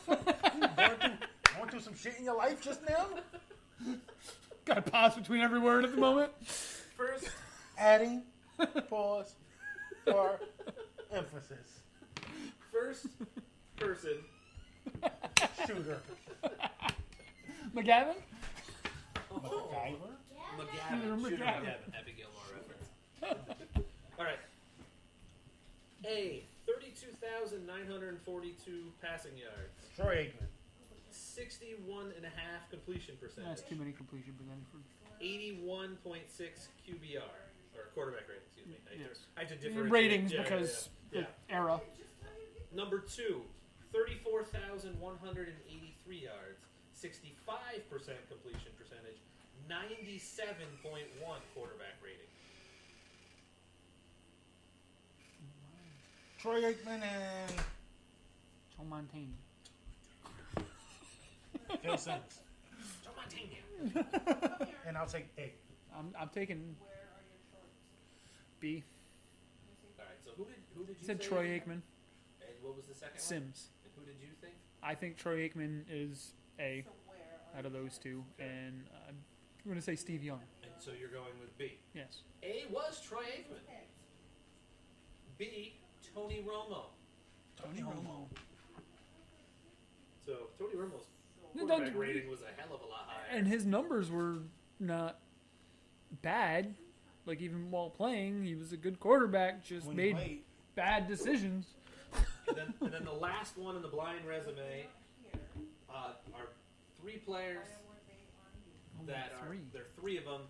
Going through some shit in your life just now? Got a pause between every word at the moment. First, Adding pause for emphasis. first person. Shooter. McGavin? MacGyver? McGavin. Shooter Shooter McGavin. McGavin. Happy Gilmore reference. All right. A, 32,942 passing yards. Troy Aikman. 61.5 completion percentage. That's too many completion percentage for 81.6 QBR. Or quarterback rating, excuse me. Yes. I have to differentiate. ratings Yeah, because yeah. the era. Number 2, 34,183 yards, 65% completion percentage, 97.1 quarterback rating. Troy Aikman and Joe Montana. Phil Sims. Joe Montana. And I'll take A. I'm taking B. All right, so who did you He said say? Troy Aikman. And what was the second one? Sims. And who did you think? I think Troy Aikman is A out of those two, and I'm going to say Steve Young. And so you're going with B. Yes. A was Troy Aikman. B, Tony Romo. Tony Romo. So Tony Romo's No, quarterback don't- rating was a hell of a lot higher. And his numbers were not bad. Like, even while playing, he was a good quarterback, just When made he played, bad decisions. And then the last one in the blind resume are 3 players that are Three. there are 3 of them.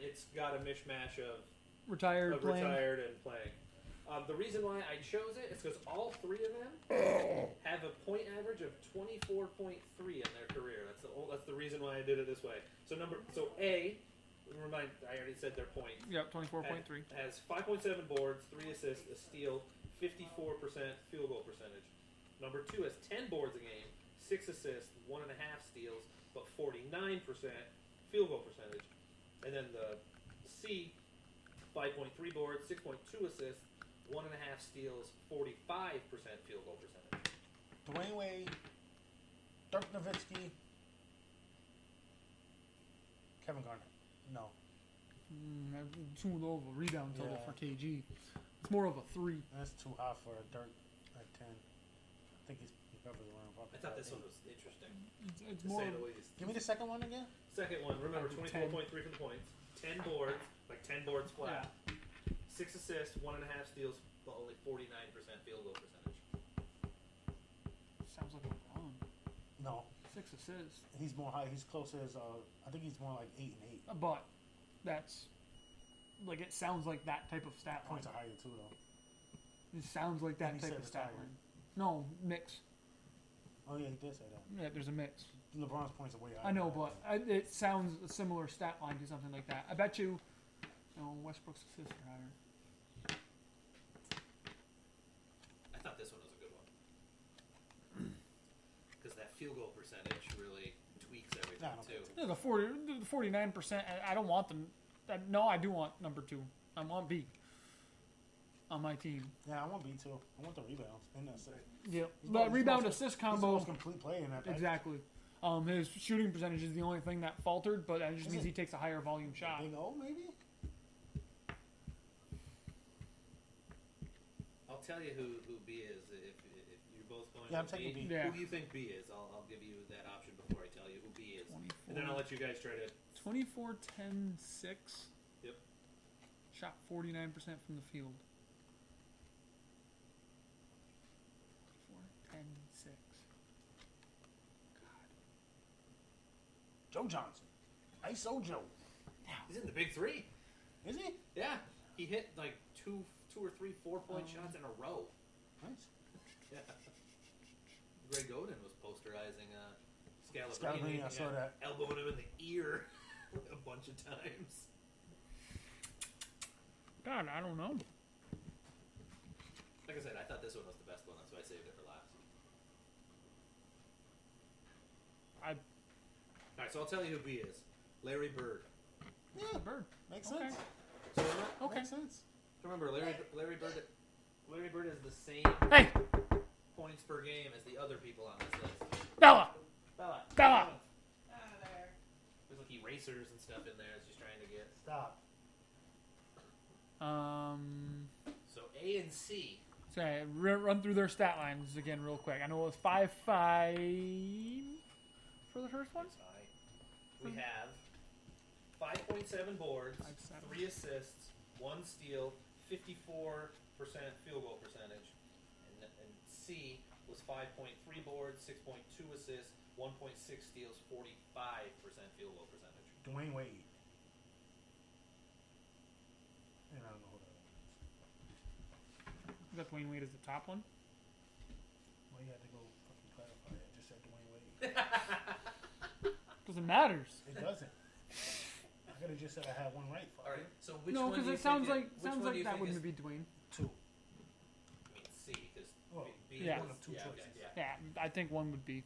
It's got a mishmash of Retired playing. retired and playing. The reason why I chose it is because all 3 of them have a point average of 24.3 in their career. That's the reason why I did it this way. So A, remind I already said their point. Yep, 24.3. Has 5.7 boards, 3 assists, a steal, 54% field goal percentage. Number 2 has 10 boards a game, 6 assists, 1.5 steals, but 49% field goal percentage. And then the C, 5.3 boards, 6.2 assists, 1.5 steals, 45% field goal percentage. Dwayne Wade, Dirk Nowitzki, Kevin Garnett. No. Too low of a rebound total Yeah. for KG. It's more of a 3. That's too high for Dirk at 10. I think he's probably around. I thought this one was interesting, It's to more. say the least. Give me the second one again. Second one, remember, I do 24.3 for the points, 10 boards, like 10 boards flat, 6 assists, 1.5 steals, but only 49% field goal percentage. Sounds like a run. No. 6 assists. He's more high. He's closer as I think he's more like 8 and 8. But that's like it sounds like that type of stat line. Points are higher too though. It sounds like that And he type said of stat retired. line. No mix. Oh yeah, he did say that. Yeah, there's a mix. LeBron's points are way higher. I know, but it sounds a similar stat line to something like that. I bet you, Westbrook's assists are higher. I thought this one was a good one. Because that field goal percentage really tweaks everything, Nah, I don't too. think The 49%. I don't want them. No, I do want number 2. I want B on my team. Yeah, I want B too. I want the rebounds and that's it. Yep. He's That the rebound most- assist He's the combo. most complete player in that. pack. Exactly. His shooting percentage is the only thing that faltered, but that just Is means it? he takes a higher volume shot. Big O maybe. I'll tell you who B is if you're both going Yeah, I'm with taking B. Yeah. Who you think B is? I'll give you that option before I tell you who B is. 24, And then I'll let you guys try to... 24 10 6. Yep. Shot 49% from the field. 24 10 6. Joe Johnson. ISO Joe. He's in the big three. Is he? Yeah. He hit like two or three 4-point shots in a row. Nice. Yeah. Greg Oden was posterizing Scalabrine, I saw that. elbowing him in the ear a bunch of times. God, I don't know. Like I said, I thought this one was the best one. That's why I saved it for last. All right, so I'll tell you who B is. Larry Bird. Yeah, Bird. makes Okay. sense. So Okay. Makes sense. remember, Larry Bird is the same Hey, points per game as the other people on this list. Bella. Bella. Bella. there. There's like erasers and stuff in there. It's just trying to get. Stop. So A and C. Sorry, run through their stat lines again real quick. I know it was 5-5 for the first one. That's high. We have 5.7 boards, 5.7. 3 assists, 1 steal, 54% field goal percentage. And C was 5.3 boards, 6.2 assists, 1.6 steals, 45% field goal percentage. Dwayne Wade. And I don't know who that is. I got Dwayne Wade as the top one. Well, you had to go fucking clarify it. I just said Dwayne Wade. Doesn't matter. It doesn't. I could have just said I had one right. Fuck All right. it. So which No, one do because you it sounds think like that wouldn't be Dwayne. Two. I mean C, because Well, B yeah. is one of two yeah, choices. okay, yeah. Yeah, I think one would be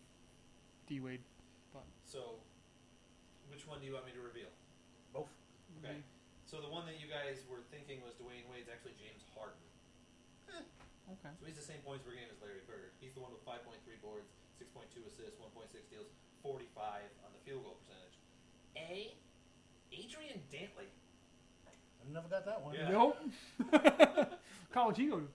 D Wade. So which one do you want me to reveal? Both. Okay. So the one that you guys were thinking was Dwayne Wade's actually James Harden. Okay. So he's the same points per game as Larry Bird. He's the one with 5.3 boards, 6.2 assists, 1.6 steals, 45 on the field goal percentage. A, Adrian Dantley. I never got that one. Yeah. Nope. College he go to.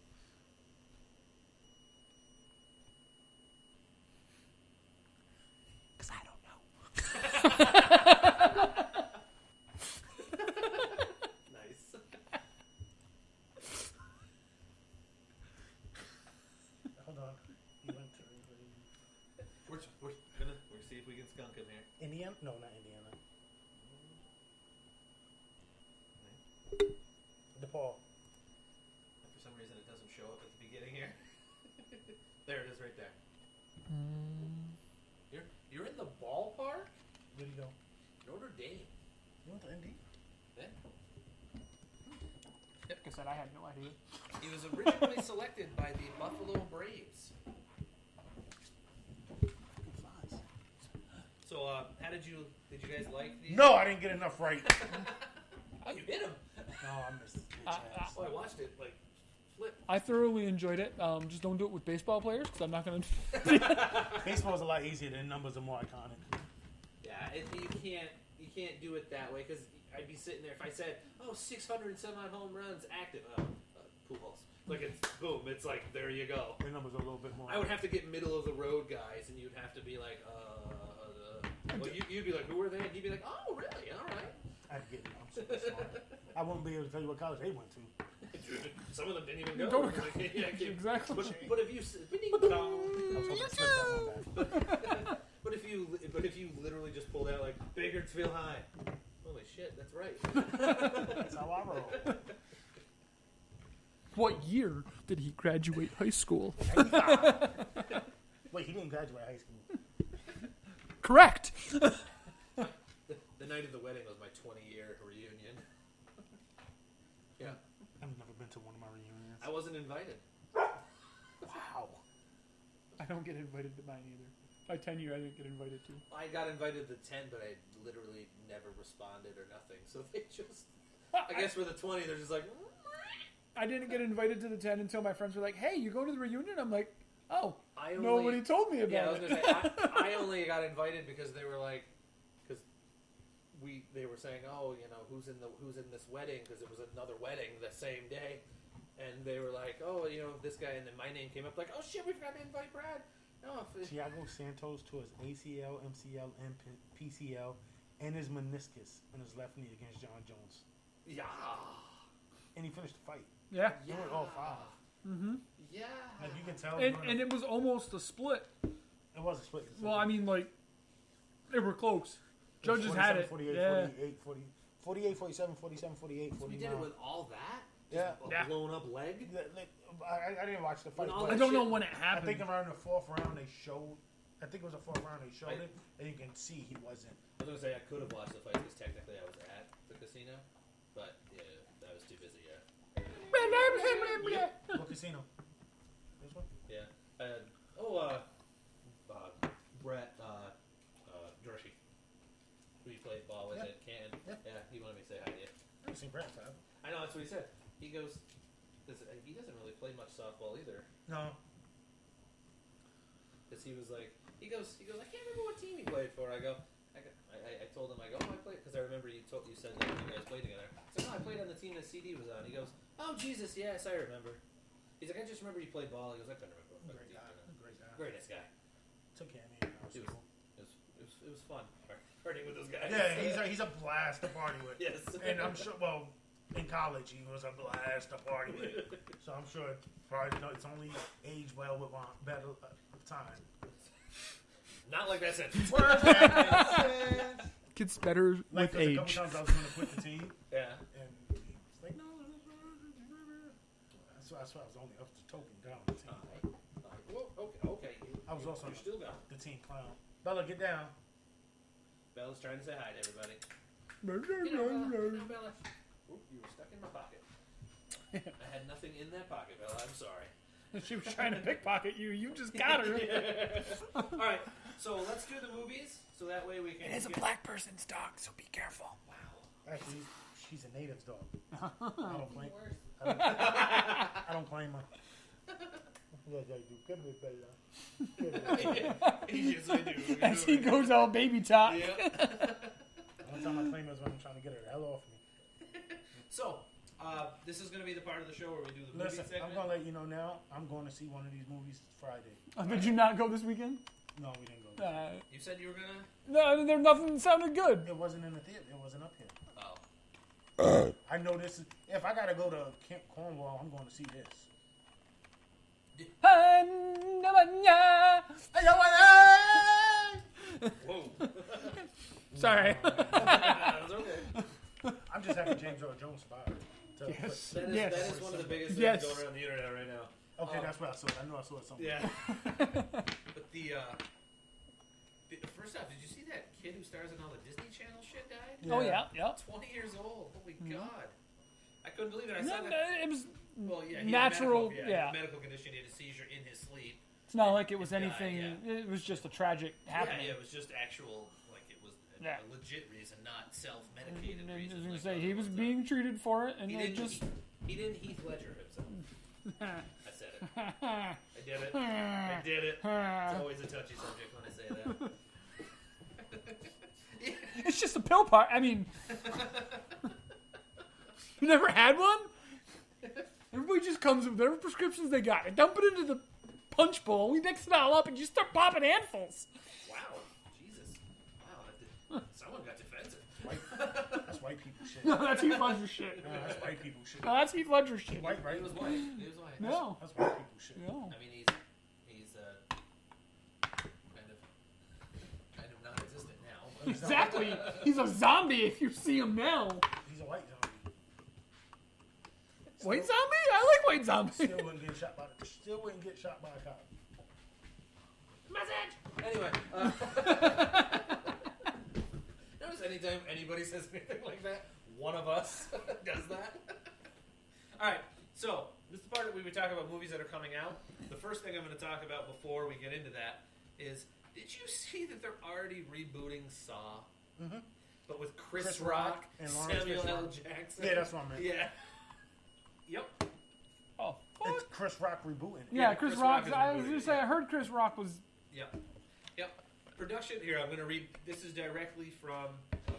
Because I don't know. Nice. Hold on. He went to We're gonna see if we can skunk him here. Indiana? No, not Indiana. DePaul. For some reason, it doesn't show up at the beginning here. There it is, right there. You're in the ballpark? Where'd he go? Notre Dame. You went to Indy? Yeah. Like I said, I had no idea. He was originally selected by the Buffalo Braves. Good flies. So, how did you guys like these? No, I didn't get enough right. Oh, you hit him. No, I missed it. Bitch ass. Oh, I watched it like flip. I thoroughly enjoyed it. Just don't do it with baseball players because I'm not going to. Baseball's a lot easier than numbers are more iconic. Yeah, you can't do it that way because I'd be sitting there if I said, oh, 600 and some odd home runs active. Pujols. Like it's boom. It's like there you go. Their numbers are a little bit more. I would have to get middle of the road guys, and you'd have to be like, well, you'd be like, who were they? And you'd be like, oh, really? All right. I'd get I'm super smart. I won't be able to tell you what college they went to. Some of them didn't even go. Don't go. Exactly. But if you I was hoping to slip that one back. but if you Spaniards feel high. Holy shit, that's right. That's how I roll. What year did he graduate high school? 95. Wait, he didn't graduate high school. Correct. The night of the wedding was my 20-year reunion. Yeah. I've never been to one of my reunions. I wasn't invited. Wow. I don't get invited to mine either. My 10 year, I didn't get invited to. I got invited to 10, but I literally never responded or nothing. So they just, I guess for the 20, they're just like, I didn't get invited to the 10 until my friends were like, "Hey, you going to the reunion?" I'm like, "Oh, I nobody told me about yeah, I was it." gonna say, I only got invited because they were like, because they were saying, oh, you know, who's in this wedding? Because it was another wedding the same day, and they were like, oh, you know, this guy, and then my name came up, like, oh shit, we forgot to invite Brad. No, Thiago Santos tore his ACL, MCL, and PCL, and his meniscus in his left knee against John Jones, yeah, and he finished the fight. Yeah. He went all 5. Mm-hmm. yeah. Like you can tell. And it was almost a split. it was a split. Well, I mean, like, they were close. Judges had it. 48, Yeah. 48, 47, 47, 48, So 49. we did it with all that? Yeah. Just a Yeah. blown up leg? I didn't watch the fight. When all but I don't know shit- when it I happened. think around the 4th round they showed. I think it was the 4th round they showed Right. it, and you can see he wasn't. I was going to say I could have watched the fight because technically I was at the casino, but yeah, I was too busy, yeah. What casino? This one? Yeah. Brett Drushy, who you played ball with Yeah. at Canton. Yeah. He wanted me to say hi to you. I haven't seen Brad Fab. I know, that's what he said. He goes, he doesn't really play much softball either. No. Because he was like, he goes, I can't remember what team he played for. I told him, oh, I played, because I remember you said that you guys played together. I said, no, I played on the team that CD was on. He goes, oh, Jesus, yes, I remember. He's like, I just remember you played ball. He goes, I couldn't remember. what Great team guy. you were on." Great guy. Very nice guy. Took care of me. When I was It little. was fun partying with those guys. Yeah, he's a blast to party with. Yes. And I'm sure, well, in college he was a blast to party with. So I'm sure it's only aged well with better time. Not like that sentence. Gets better Like with a age. couple times I was going to quit the team, Yeah. and he's like, no. That's why I was only up to token down the team. Well, okay. I was also You're still going. the team clown. Bella, get down. Bella's trying to say hi to everybody. Bella. Get down, Bella. Oop, you were stuck in my pocket. I had nothing in that pocket, Bella. I'm sorry. She was trying to pickpocket you. You just got her. All right, so let's do the movies, so that way we can. It is a black person's dog, so be careful. Wow. Actually, she's a native's dog. I don't claim. Worse. I don't claim her. Yes, I do. Come here, Bella. Yes, I do. As he goes all baby top. Yeah. One time I claim her is when I'm trying to get her the hell off me. So, this is going to be the part of the show where we do the movie Listen, segment. I'm gonna let you know now. I'm going to see one of these movies Friday. Did you not go this weekend? No, we didn't go. You said you were going to? No, there nothing sounded good. It wasn't in the theater. It wasn't up here. Oh. I know this is. If I gotta go to Camp Cornwall, I'm going to see this. Whoa. Sorry. That was okay. I'm just happy James Earl Jones survived. Yes. That is, Yes. that is one of the biggest Yes. things going around the internet right now. Okay, that's what I saw. I know I saw it somewhere. Yeah. But the first off, did you see that kid who stars in all the Disney Channel shit died? Oh yeah. 20 years old. Holy God. I couldn't believe it. I No, saw that. it was. Well, yeah, he Natural, Had a medical, yeah. medical condition. He had a seizure in his sleep. It's not like it was Yeah, anything. yeah. It was just a tragic happening. Yeah, it was just actual, like it was a, Yeah. a legit reason, not self-medicated And I reason. was gonna like say other he was ones being treated for it, and He it didn't. just. He didn't Heath Ledger himself. I said it. I did it. I did it. It's always a touchy subject when I say that. It's just a pill part. I mean, you never had one? Everybody just comes with whatever prescriptions they got. They dump it into the punch bowl. We mix it all up, and you start popping handfuls. Wow. Jesus. Wow. Someone got defensive. That's white people shit. No, that's Heath Ledger shit. No, that's white people shit. No, that's Heath Ledger shit. White, right? He was white. He was white. No. That's white people shit. No. I mean, he's kind of non-existent now. Exactly. He's a zombie if you see him now. He's a white zombie. White zombie? I like white zombie. Still wouldn't get shot by a cop. Message. Anyway, notice anytime anybody says anything like that, one of us does that. All right, so this is the part that we would talk about movies that are coming out. The first thing I'm going to talk about before we get into that is, did you see that they're already rebooting Saw? Mm-hmm. But with Chris Rock and Lawrence Samuel L. Fishburne. Jackson. Yeah, that's what I meant. Yeah. Yep. Oh, It's fuck. Chris Rock rebooting. Yeah, Chris Rock. is I was rebooted, going to say, yeah. I heard Chris Rock was... Yep. Production, here, I'm going to read, this is directly from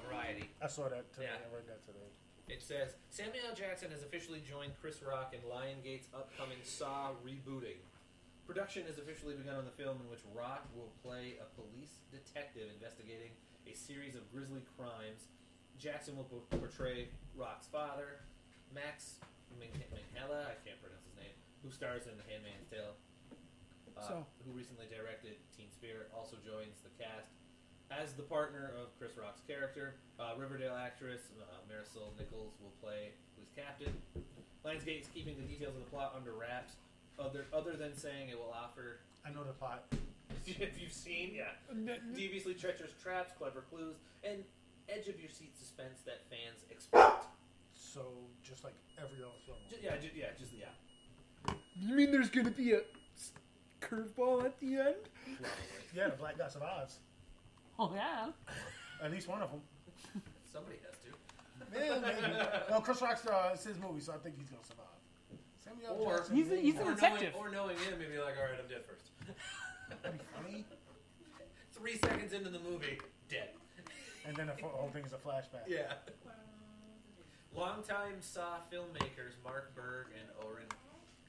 Variety. I saw that today. Yeah. I read that today. It says, Samuel L. Jackson has officially joined Chris Rock in Lionsgate's upcoming Saw rebooting. Production has officially begun on the film in which Rock will play a police detective investigating a series of grisly crimes. Jackson will portray Rock's father, Max Minghella, I can't pronounce his name, who stars in The Handmaid's Tale, who recently directed Teen Spirit, also joins the cast as the partner of Chris Rock's character. Riverdale actress Marisol Nichols will play police captain. Lionsgate is keeping the details of the plot under wraps, other than saying it will offer, I know the plot. if you've seen, deviously treacherous traps, clever clues, and edge-of-your-seat suspense that fans expect. So, just like every other film. Yeah. You mean there's going to be a curveball at the end? Probably. Yeah, the black guy survives. Oh, yeah. At least one of them. Somebody has to. Yeah, maybe. No, Chris Rock's it's his movie, so I think he's gonna survive. Samuel L. Or- Jackson, He's maybe. a detective. Knowing him, he'd be like, all right, I'm dead first. That'd be funny. 3 seconds into the movie, dead. And then the whole thing is a flashback. Yeah. Longtime Saw filmmakers Mark Berg and Oren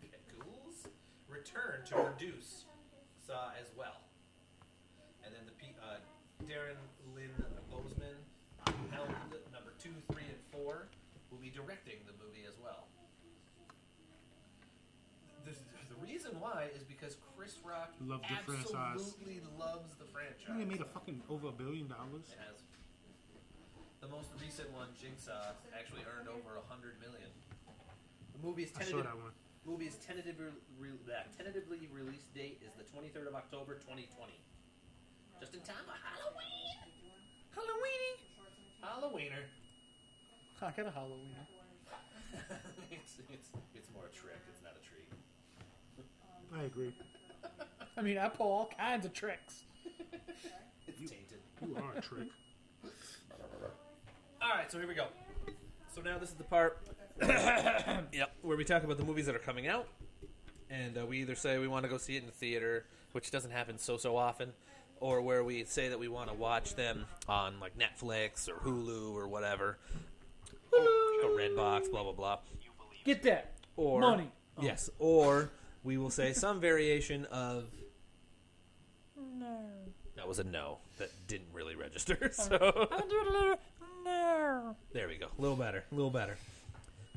Pekuls return to produce Saw as well. And then Darren Lynn Bozeman, who helmed number 2, 3, and 4, will be directing the movie as well. The reason why is because Chris Rock Loves the franchise. absolutely loves the franchise. They made over $1 billion. It has. The most recent one, Jigsaw, actually earned over $100 million. The movie's I saw that one. tentatively release date is the 23rd of October, 2020. Just in time for Halloween. Halloweener. I got a Halloween. It's more a trick. It's not a treat. I agree. I mean, I pull all kinds of tricks. It's tainted. You are a trick. All right, so here we go. So now this is the part, where we talk about the movies that are coming out, and we either say we want to go see it in the theater, which doesn't happen so often, or where we say that we want to watch them on like Netflix or Hulu or whatever, or Redbox, blah blah blah. Get that. Or Money. Yes, or we will say some variation of. No. That was a no. That didn't really register. So No. there we go. A little better.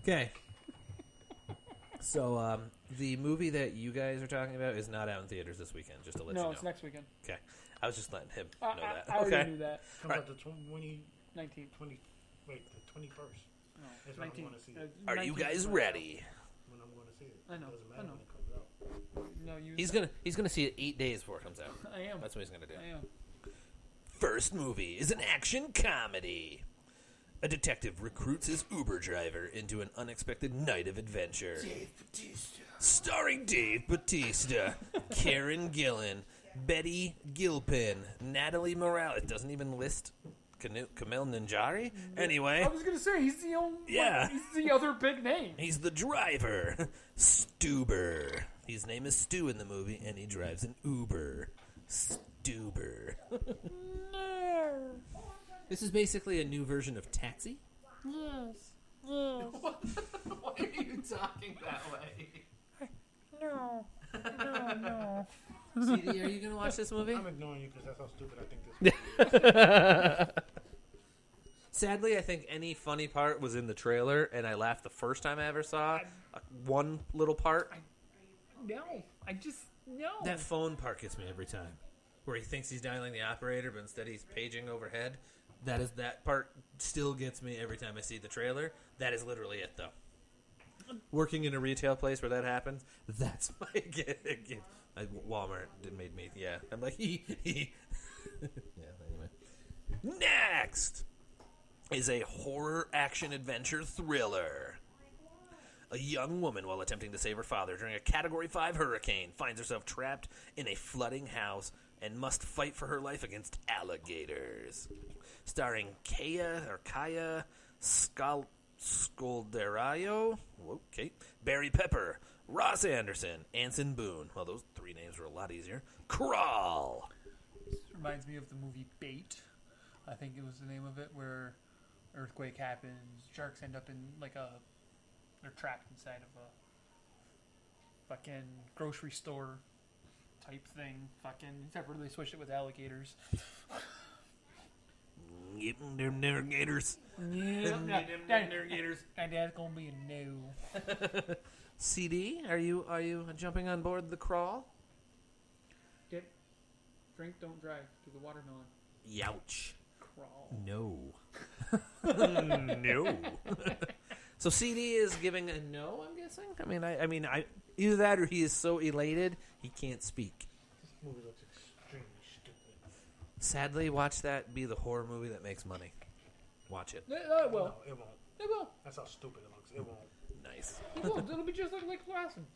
Okay. So the movie that you guys are talking about is not out in theaters this weekend. Just to let you know. No, it's next weekend. Okay. I was just letting him know that. I already Okay. knew that. Comes out the 20, 19. 20, wait, the 21st. No, That's when I'm 19. going to see it. Are you 19. guys ready? When I'm going to see it. I know, It doesn't I matter know. when it comes out. No, you. He's gonna see it 8 days before it comes out. I am. That's what he's gonna do. I am. First movie is an action comedy. A detective recruits his Uber driver into an unexpected night of adventure. Dave Bautista. Starring Dave Bautista, Karen Gillan, Betty Gilpin, Natalie Morales. It doesn't even list Kamel Nanjiani? Anyway, I was gonna say he's the only. Yeah. He's the other big name. he's the driver. Stuber. His name is Stu in the movie, and he drives an Uber. Stuber. No. This is basically a new version of Taxi. Yes. Yes. Why are you talking that way? No. No. CD, are you going to watch this movie? I'm ignoring you because that's how stupid I think this is. Sadly, I think any funny part was in the trailer, and I laughed the first time I ever saw one little part. No. I just no. That phone part gets me every time. where he thinks he's dialing the operator, but instead he's paging overhead. That part still gets me every time I see the trailer. That is literally it, though. Working in a retail place where that happens, that's my gift. Walmart made me, yeah. I'm like, he. Yeah, anyway. Next is a horror action adventure thriller. A young woman, while attempting to save her father during a Category 5 hurricane, finds herself trapped in a flooding house and must fight for her life against alligators. Starring Kaya Scolderaio, okay, Barry Pepper, Ross Anderson, Anson Boone. Well, those three names were a lot easier. Crawl. This reminds me of the movie Bait. I think it was the name of it, where earthquake happens, sharks end up in they're trapped inside of a fucking grocery store type thing. Except for they switched it with alligators. Getting them gators. Alligators. That's gonna be a no. CD, are you jumping on board the crawl? Drink, don't drive. To the watermelon. Youch. Crawl. No. No. So CD is giving a no, I'm guessing? I mean, either that or he is so elated he can't speak. This movie looks extremely stupid. Sadly, watch that be the horror movie that makes money. Watch it. It will. No, it won't. It will. That's how stupid it looks. It won't. Nice. It will. It'll be just like Placid.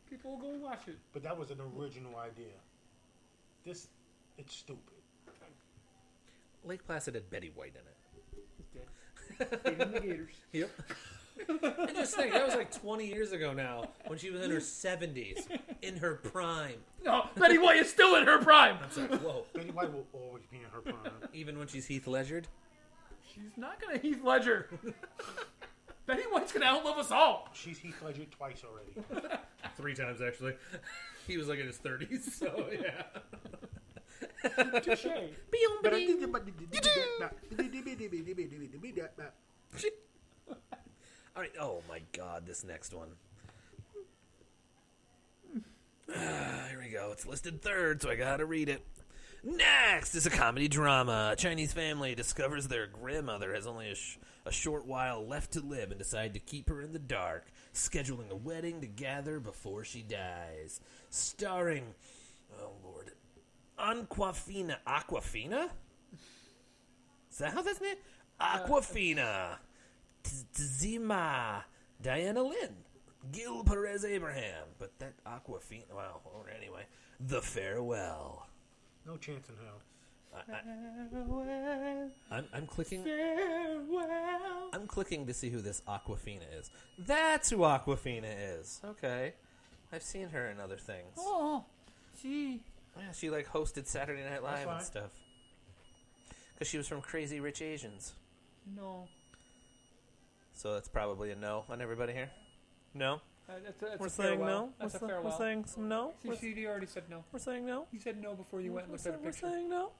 People will go and watch it. But that was an original idea. It's stupid. Lake Placid had Betty White in it. It's dead. Hating the Gators. Yep. And just think, that was like 20 years ago now, when she was in her 70s, in her prime. No, Betty White is still in her prime. I'm sorry, whoa. Betty White will always be in her prime. Even when she's Heath Ledgered? She's not gonna Heath Ledger. Betty White's gonna outlive us all. She's Heath Ledger twice already. 3 times, actually. He was like in his 30s, so yeah. Touche. All right. Oh my God, this next one. Here we go. It's listed third, so I gotta read it. Next is a comedy drama. A Chinese family discovers their grandmother has only a short while left to live and decide to keep her in the dark, scheduling a wedding to gather before she dies. Starring, oh Lord, Aquafina? Is that how that's named? Aquafina. Tzima. Diana Lynn. Gil Perez Abraham. But that Aquafina, wow, or anyway. The Farewell. No chance in hell. I'm clicking. Farewell. I'm clicking to see who this Aquafina is. That's who Aquafina is. Okay, I've seen her in other things. Oh, see. Yeah, she like hosted Saturday Night Live and fine. stuff. Because she was from Crazy Rich Asians. No. So that's probably a no on everybody here. No. That's We're a saying farewell. no. That's a We're farewell. saying some no. See, CD already said no. We're saying no. He said no before you went and looked at a We're picture. saying no.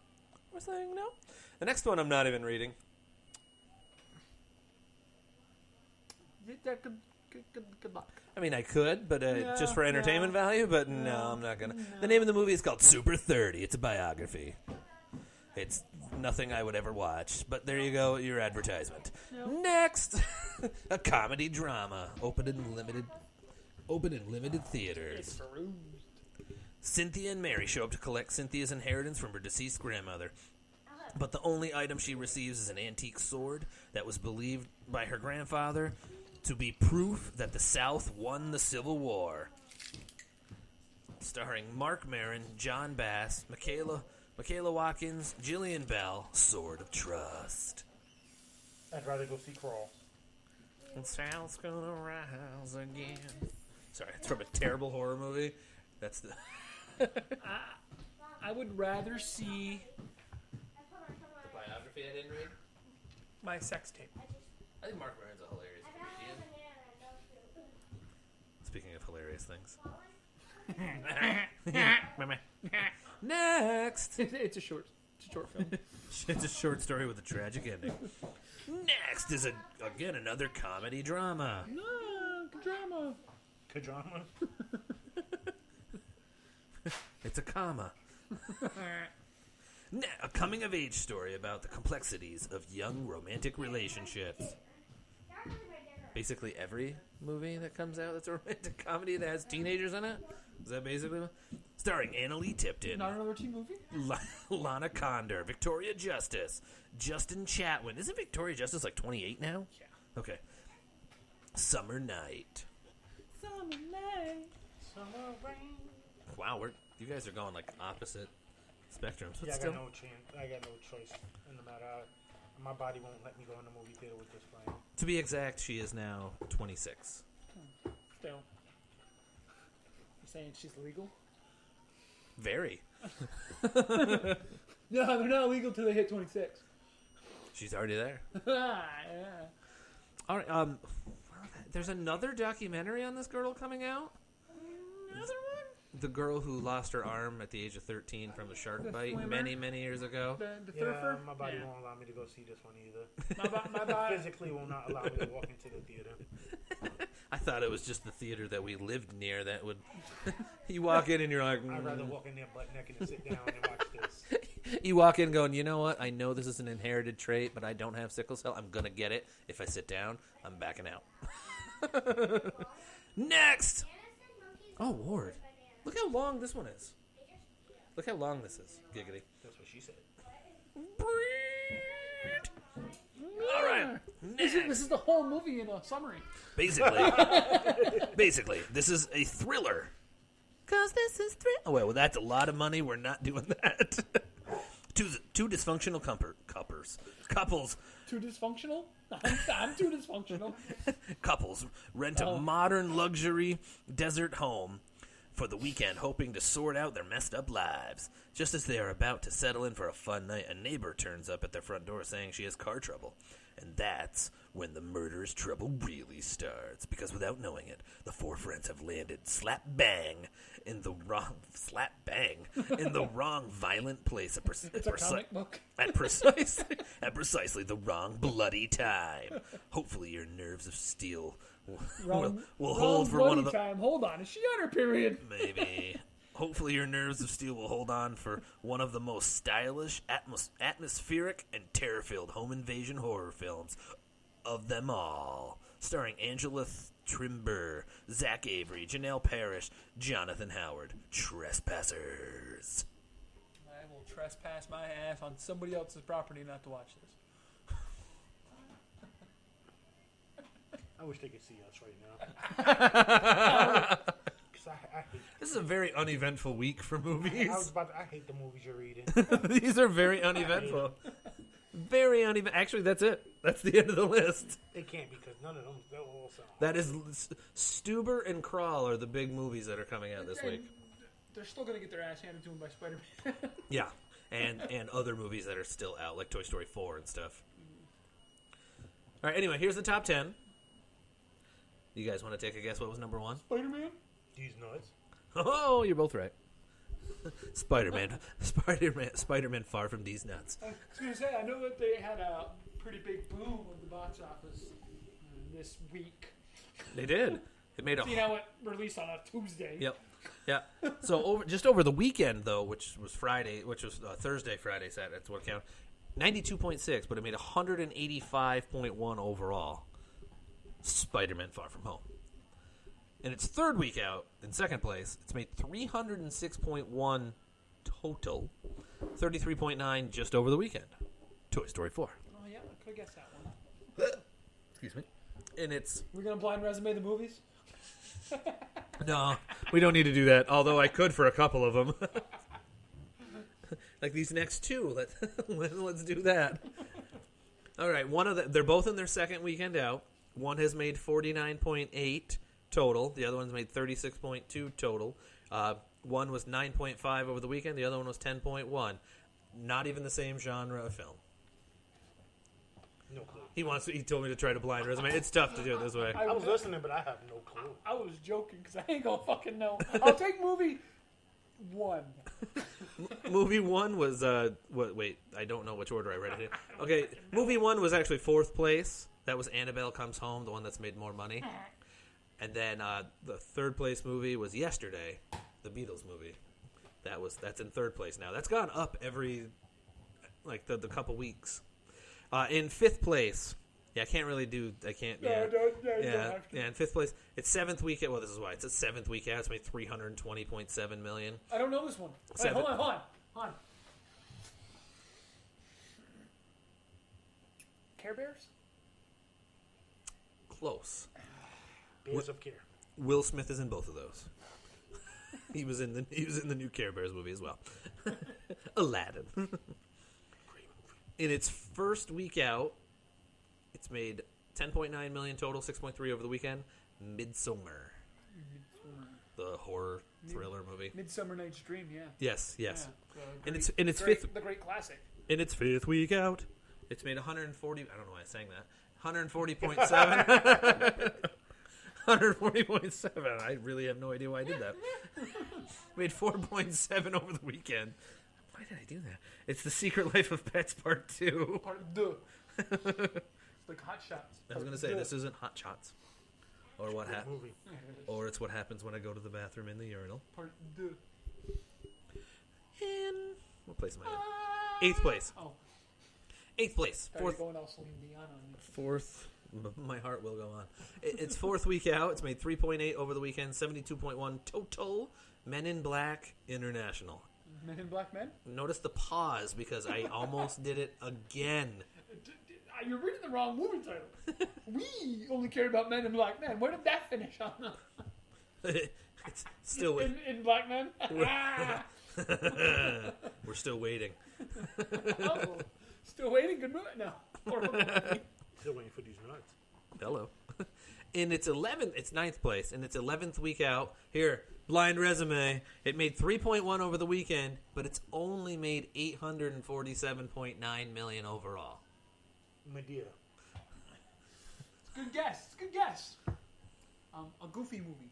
We're saying no. The next one I'm not even reading. Good luck. I mean, I could, but Yeah, just for entertainment value. But no, I'm not gonna. The name of the movie is called Super 30. It's a biography. It's nothing I would ever watch. But there you go, your advertisement. No. Next, a comedy drama open in limited theaters. It's perused. Cynthia and Mary show up to collect Cynthia's inheritance from her deceased grandmother. But the only item she receives is an antique sword that was believed by her grandfather to be proof that the South won the Civil War. Starring Mark Maron, John Bass, Michaela Watkins, Jillian Bell, Sword of Trust. I'd rather go see Crawl. And South's gonna rise again. Sorry, it's from a terrible horror movie. That's the... I would rather see biography I didn't read? my sex tape. I think Mark Maron's a hilarious comedian. Speaking of hilarious things. Next! It's a short film. It's a short story with a tragic ending. Next is again another comedy drama. No, drama. Kadrama? It's a comma. Now, a coming-of-age story about the complexities of young romantic relationships. Basically every movie that comes out that's a romantic comedy that has teenagers in it? Is that basically what? Starring Annalee Tipton, Not another teen movie? Lana Condor, Victoria Justice, Justin Chatwin. Isn't Victoria Justice like 28 now? Yeah. Okay. Summer Night. Summer night. Summer rain. Wow, you guys are going like opposite spectrums. But Yeah, I still, got no chance. I got no choice. And no matter how, my body won't let me go in the movie theater with this playing. to be exact, she is now 26. Still. You saying she's legal? Very. No, they're not legal till they hit 26. She's already there. Yeah. All right. There's another documentary on this girl coming out. Another one? The girl who lost her arm at the age of 13 from a shark The bite swimmer? many years ago. The Yeah, surfer? my body Yeah. won't allow me to go see this one either. My body. Physically will not allow me to walk into the theater. I thought it was just the theater that we lived near that would. You walk in and you're like. I'd rather walk in there butt naked and sit down and watch this. You walk in going, you know what? I know this is an inherited trait, but I don't have sickle cell. I'm going to get it. If I sit down, I'm backing out. Next! Oh, Ward. Look how long this one is. Look how long this is. Giggity. That's what she said. All right. This is the whole movie in a summary. Basically, this is a thriller. Because this is thriller. Oh, well, that's a lot of money. We're not doing that. Two dysfunctional couples Too dysfunctional? I'm too dysfunctional. Couples rent a modern luxury desert home for the weekend, hoping to sort out their messed up lives. Just as they are about to settle in for a fun night, a neighbor turns up at their front door saying she has car trouble. And that's when the murderous trouble really starts. Because without knowing it, the four friends have landed slap bang in the wrong violent place It's a comic book. at precisely the wrong bloody time. Hopefully your nerves of steel will hold for one of the time. Hold on, is she on her period? maybe. Hopefully your nerves of steel will hold on for one of the most stylish, atmospheric, and terror-filled home invasion horror films of them all. Starring Angela Trimber, Zach Avery, Janelle Parrish, Jonathan Howard. Trespassers. I will trespass my ass on somebody else's property not to watch this. I wish they could see us right now. 'Cause I hate. This is a very uneventful week for movies. I hate the movies you're reading. These are very uneventful. Very uneventful. Actually, that's it. That's the end of the list. They can't because none of them. They're all sound. That is Stuber and Crawl are the big movies that are coming out this week. They're still going to get their ass handed to them by Spider-Man. Yeah, and other movies that are still out, like Toy Story 4 and stuff. All right, anyway, here's the top 10. You guys want to take a guess what was number 1? Spider-Man? These nuts. Oh, you're both right. Spider-Man Far From These Nuts. I was going to say, I know that they had a pretty big boom of the box office this week. They did. It made a... You know, it released on a Tuesday. Yep. Yeah. So over the weekend, though, which was Thursday, Friday, Saturday, that's what counted, 92.6, but it made 185.1 overall. Spider-Man Far From Home. In its third week out, in second place, it's made 306.1 total, 33.9 just over the weekend. Toy Story 4. Oh, yeah, I could have guessed that one. Excuse me. And it's... We're going to blind resume the movies? No, we don't need to do that, although I could for a couple of them. Like these next two. Let's do that. All right, they're both in their second weekend out. One has made 49.8 total. The other one's made 36.2 total. One was 9.5 over the weekend. The other one was 10.1. Not even the same genre of film. No clue. He told me to try to blind resume. It's tough to do it this way. I was listening, but I have no clue. I was joking because I ain't going to fucking know. I'll take movie 1. Movie 1 was wait, I don't know which order I read it in. Okay, movie 1 was actually fourth place. That was Annabelle Comes Home, the one that's made more money. And then the third place movie was Yesterday, the Beatles movie. That's in third place now. That's gone up every like the couple weeks. In fifth place, I can't really do. I can't. No, Yeah, don't have to. In fifth place, it's seventh week out. Well, this is why it's a seventh week out. It's made $320.7 million. I don't know this one. Wait, Seven. hold on. Care Bears? Close. Bears of Care. Will Smith is in both of those. He was in the new Care Bears movie as well. Aladdin. In its first week out, it's made $10.9 million total, 6.3 over the weekend. Midsommar, the horror thriller movie. Midsummer Night's Dream, yeah. Yes. Yeah. And it's in its the fifth classic. in its fifth week out, it's made 140. I don't know why I sang that. 140.7. 140.7. I really have no idea why I did that. Made 4.7 over the weekend. Why did I do that? It's The Secret Life of Pets Part 2. Part two. It's like Hot Shots. I was going to say, this isn't Hot Shots. Or what happens. Movie. Or it's what happens when I go to the bathroom in the urinal. Part two. In what place am I in? Eighth place. Oh, Eighth place. fourth. Going all Celine Dion on me. Fourth. My heart will go on. It's fourth week out. It's made 3.8 over the weekend, 72.1 total. Men in Black International. Men in Black Men? Notice the pause because I almost did it again. You're reading the wrong movie title. We only cared about Men in Black Men. Where did that finish on? It's still in Black Men? we're still waiting. Oh, still waiting? Good movie? No. Still waiting for these nuts. Hello. In its 11th, it's ninth place. In its 11th week out, here, blind resume. It made 3.1 over the weekend, but it's only made 847.9 million overall. Medea. Good guess. Good guess. A Goofy movie.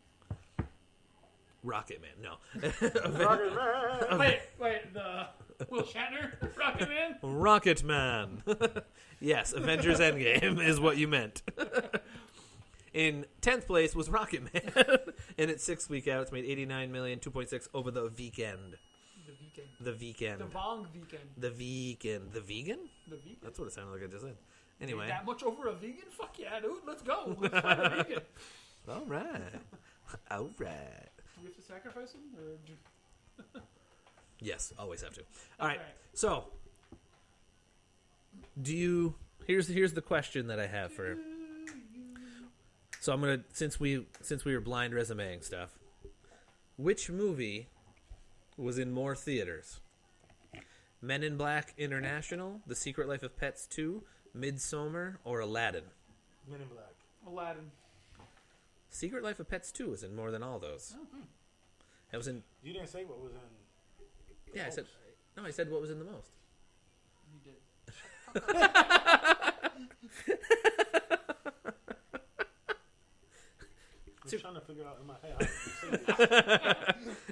Rocket Man, no. Rocket Man. Wait, the Will Shatner Rocket Man? Rocket Man. Yes, Avengers Endgame is what you meant. In 10th place was Rocket Man. In its sixth week out, it's made 89 million, 2.6 over the weekend. The weekend. The Vong weekend. The weekend. The vegan? The vegan? That's what it sounded like I just said. Anyway. That much over a vegan? Fuck yeah, dude. Let's go. Let's find a vegan. All right. All right. Do we have to sacrifice him? Or Yes, always have to. All right. Okay. So, do you? Here's the question that I have for. So I'm gonna since we were blind resumeing stuff. Which movie was in more theaters? Men in Black International, The Secret Life of Pets 2, Midsommar, or Aladdin? Men in Black. Aladdin. Secret Life of Pets 2 was in more than all those. Oh, That was in. You didn't say what was in. Yeah, I said. No, I said what was in the most. You did. I'm trying to figure out in my head how to say this. I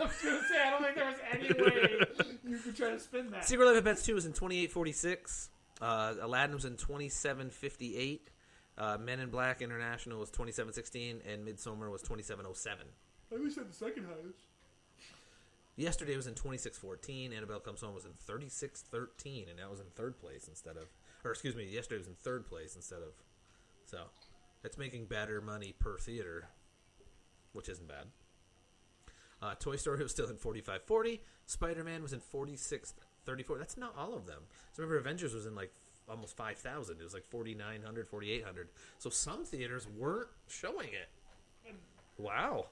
was going to say, I don't think there was any way you could try to spin that. Secret Life of Pets 2 was in 2846. Aladdin was in 2758. Men in Black International was 2716, and Midsommar was 2707. I always said the second highest. Yesterday was in 2614. Annabelle Comes Home was in 3613, and that was in third place instead of, or excuse me, yesterday was in third place instead of. So, that's making better money per theater, which isn't bad. Toy Story was still in 4540. Spider-Man was in 4634. That's not all of them. So remember, Avengers was in like almost 5,000. It was like 4,900, 4,800. So some theaters weren't showing it. Wow.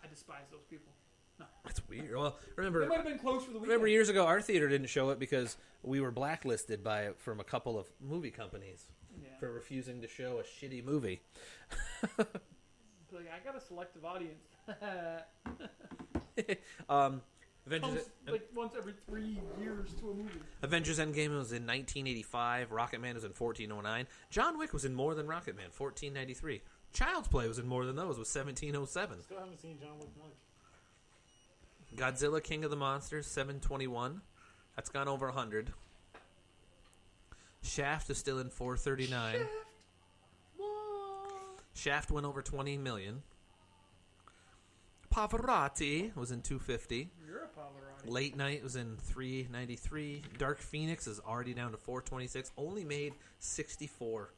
I despise those people. No. That's weird. Well, remember, It might have been close for the weekend. remember years ago, our theater didn't show it because we were blacklisted from a couple of movie companies Yeah. for refusing to show a shitty movie. Like, I got a selective audience. Avengers, Like once every 3 years to a movie. Avengers Endgame was in 1985. Rocket Man was in 1409. John Wick was in more than Rocket Man, 1493. Child's Play was in more than those, was 1707. Still haven't seen John Wick much. Godzilla King of the Monsters, 721. That's gone over 100. Shaft is still in 439. Shaft went over 20 million. Pavarotti was in 250. You're a Pavarotti. Late Night was in 393. Dark Phoenix is already down to 426. Only made 64.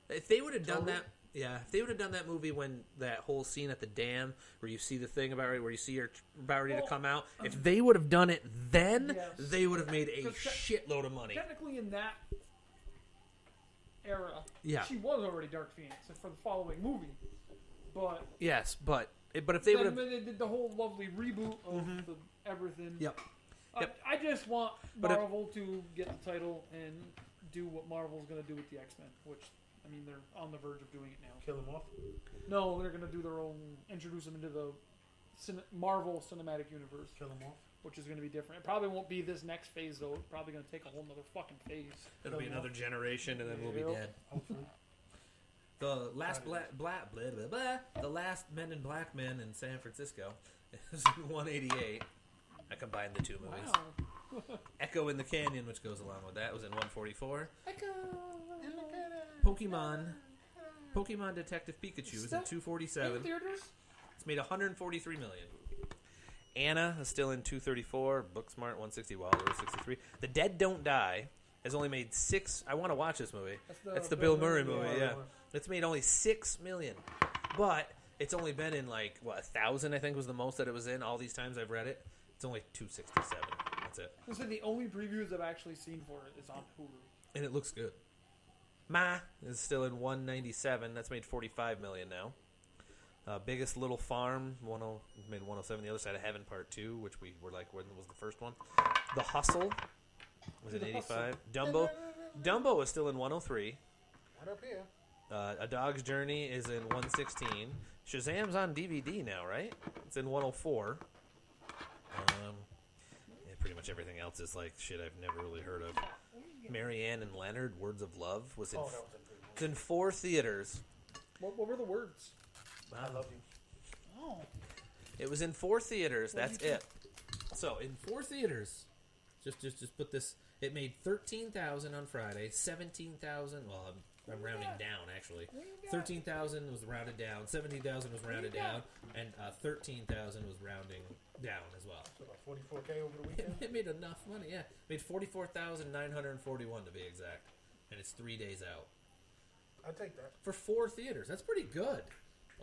If they would have done that, if they would have done that movie when that whole scene at the dam where you see the thing about where you see her about ready to come out, if they would have done it then, they would have made a shitload of money. Technically, in that era, Yeah. she was already Dark Phoenix for the following movie. But Yes, but if they would then have, they did the whole lovely reboot of the everything. Yep. I just want But if- Marvel to get the title and do what Marvel's going to do with the X-Men, which, I mean, they're on the verge of doing it now. Kill them off. No, they're going to do their own, introduce them into the Marvel Cinematic Universe, Kill them off. which is going to be different. It probably won't be this next phase, though. It's probably going to take a whole nother fucking phase. it'll be another generation and then we'll be dead. Hopefully. The last the last Men in Black Men in San Francisco is 188. I combined the two movies. Wow. Echo in the Canyon, which goes along with that, was in 144. Echo. Pokemon Detective Pikachu is in In 247. theaters? It's made 143 million. Anna is still in 234. Booksmart 160. Wilder 63. The Dead Don't Die has only made 6. I want to watch this movie. That's the Bill Murray movie. Yeah, it's made only 6 million, but it's only been in like 1,000. I think was the most that it was in all these times I've read it. It's only 267. That's it, I said the only previews I've actually seen for it is on Hulu. and it looks good. Ma is still in 197. That's made 45 million now. Biggest Little Farm made 107. The Other Side of Heaven Part 2, which we were like, when was the first one? The Hustle was in 85. Dumbo is still in 103. Right up here. A Dog's Journey is in 116. Shazam's on DVD now, right? It's in 104. Pretty much everything else is like shit I've never really heard of. Marianne and Leonard, Words of Love, was in Oh, that was a good one. it's in 4 theaters. What were the words? I love you. Oh. It was in 4 theaters. What That's did you it. So in 4 theaters, just put this. It made 13,000 on Friday, 17,000. Well, I'm rounding down actually. 13,000 was rounded down, 17,000 was rounded down, and 13,000 was rounding down as well. So about 44K over the weekend. It made enough money. Yeah, made 44,941 to be exact, and it's 3 days out I take that. for 4 theaters. That's pretty good,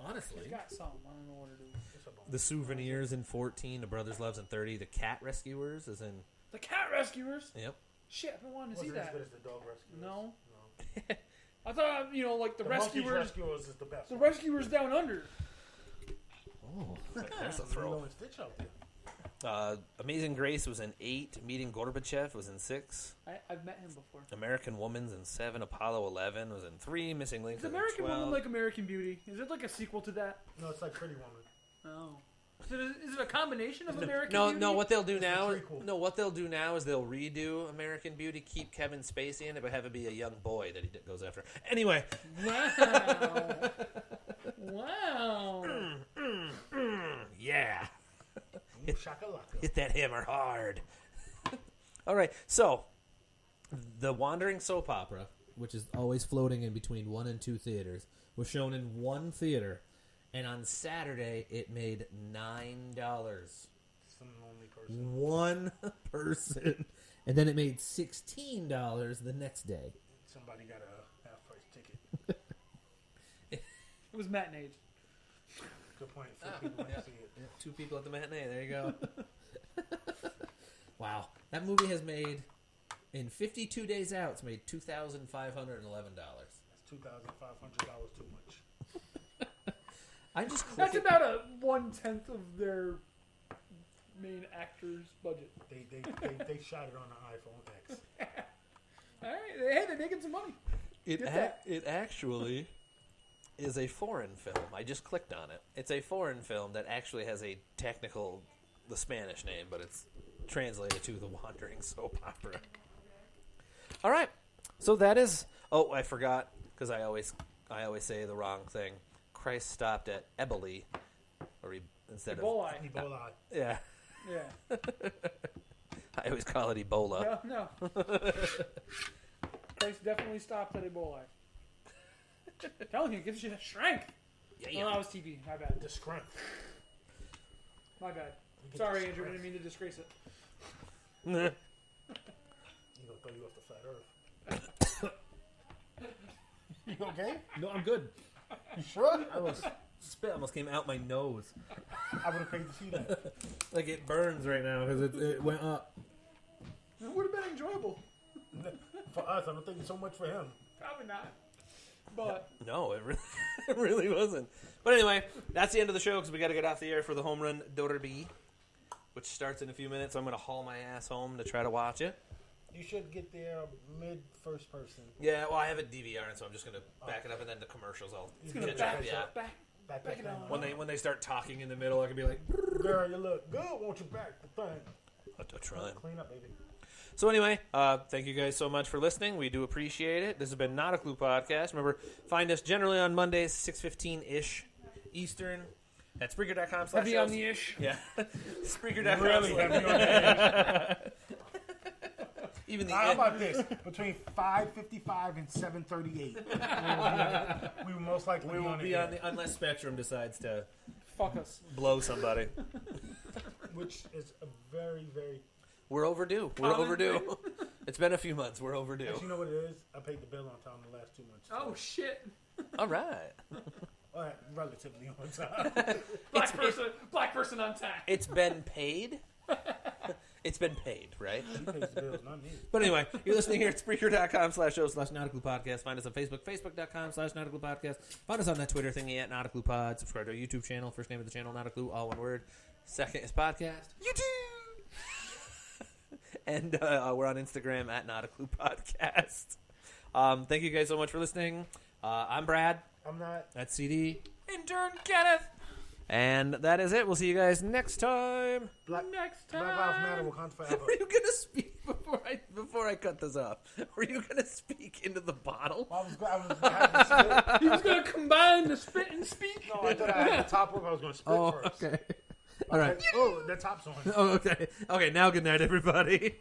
honestly. It's got some. I don't know what it is. It's a bonus. The Souvenirs in 14, The Brothers Loves in 30, The Cat Rescuers is in. The Cat Rescuers? Yep. Shit, I've been wanting to see Wasn't as that. good as the Dog Rescuers. No. No. I thought, like the Monkey Rescuers. Rescuers is the best. The one. Rescuers Down Under. Oh, Like, that's a Lilo throw. and Stitch out there. Amazing Grace was in 8. Meeting Gorbachev was in 6. I've met him before. American Woman's in 7. Apollo 11 was in 3. Missing Link Is was in American 12. Woman like American Beauty? Is it like a sequel to that? No, it's like Pretty Woman. Oh. Is it a combination of American No, Beauty? no. What they'll do now? prequel. No, what they'll do now is they'll redo American Beauty, keep Kevin Spacey in it, but have it be a young boy that he goes after. Anyway, Wow. Wow. yeah, Shakalaka. hit that hammer hard. All right, so the Wandering Soap Opera, which is always floating in between 1 and 2 theaters, was shown in 1 theater, and on Saturday it made $9. Some lonely person. 1 person, and then it made $16 the next day. Somebody got a half-price ticket. It was matinee. Good point. Few people went to see it. Yeah, 2 people at the matinee. There you go. Wow, that movie has made in 52 days out. It's made $2,511. That's $2,500 too much. I just That's click about a 1/10 of their main actor's budget. They shot it on the iPhone X. All right, hey, they're making some money. it. Get that. It actually is a foreign film. I just clicked on it. It's a foreign film that actually has a technical, the Spanish name, but it's translated to The Wandering Soap Opera. All right, so that is. Oh, I forgot because I always say the wrong thing. Christ stopped at Eboli, or instead Ebola. Ebola. of yeah. Yeah. I always call it Ebola. No. Christ definitely stopped at Ebola. Telling you, it gives you the strength. Yeah. Oh, that was TV. My bad. The strength. My bad. Sorry, Andrew. I didn't mean to disgrace it. He's gonna throw you off the flat earth. You okay? No, I'm good. You sure? Spit almost came out my nose. I would have paid to see that. Like it burns right now because it went up. It would have been enjoyable. For us, I don't think it's so much for him. Probably not. But No, it really wasn't. But anyway, that's the end of the show because we got to get off the air for the home run derby, which starts in a few minutes. So I'm going to haul my ass home to try to watch it. You should get there mid first person. Yeah, well, I have it DVR, so I'm just going to back it up, and then the commercials I'll it's gonna catch up. back, Yeah. back it on. When they start talking in the middle, I can be like, Girl, you look good. Won't you back the thing? I'll try. Clean up, baby. So anyway, thank you guys so much for listening. We do appreciate it. This has been Not a Clue Podcast. Remember, find us generally on Mondays, 6:15-ish Eastern at Spreaker.com. Heavy on the ish. Yeah. Spreaker.com. Really heavy on the Even the How about this? Between 5:55 and 7:38, we will most likely we will be air, on the unless Spectrum decides to Fuck us. blow somebody. which is a very, very. We're overdue. We're overdue. It's been a few months. We're overdue. Actually, you know what it is? I paid the bill on time the last 2 months. Oh shit. All right. All right, relatively on time. Black person on time. It's been paid. It's been paid, right? He pays the bills, not me. But anyway, you're listening here at Spreaker.com/show/Nauticalpodcast. Find us on Facebook, Facebook.com/Nauticalpodcast. Find us on that Twitter thingy at NauticalPod. Subscribe to our YouTube channel. First name of the channel, Nautical, all one word. Second is podcast. YouTube! And we're on Instagram at Nautical Podcast. Thank you guys so much for listening. I'm Brad. I'm not. That's CD. Intern Kenneth. And that is it. We'll see you guys next time. Black Next time. Lives Matter will count forever. Were you gonna speak before I cut this off? Were you gonna speak into the bottle? I was having to spit. He was gonna combine the spit and speak. No, I thought I had the top one. I was going to spit first. okay. All right. Oh, the top's on. Oh, okay. Okay. Now, good night, everybody.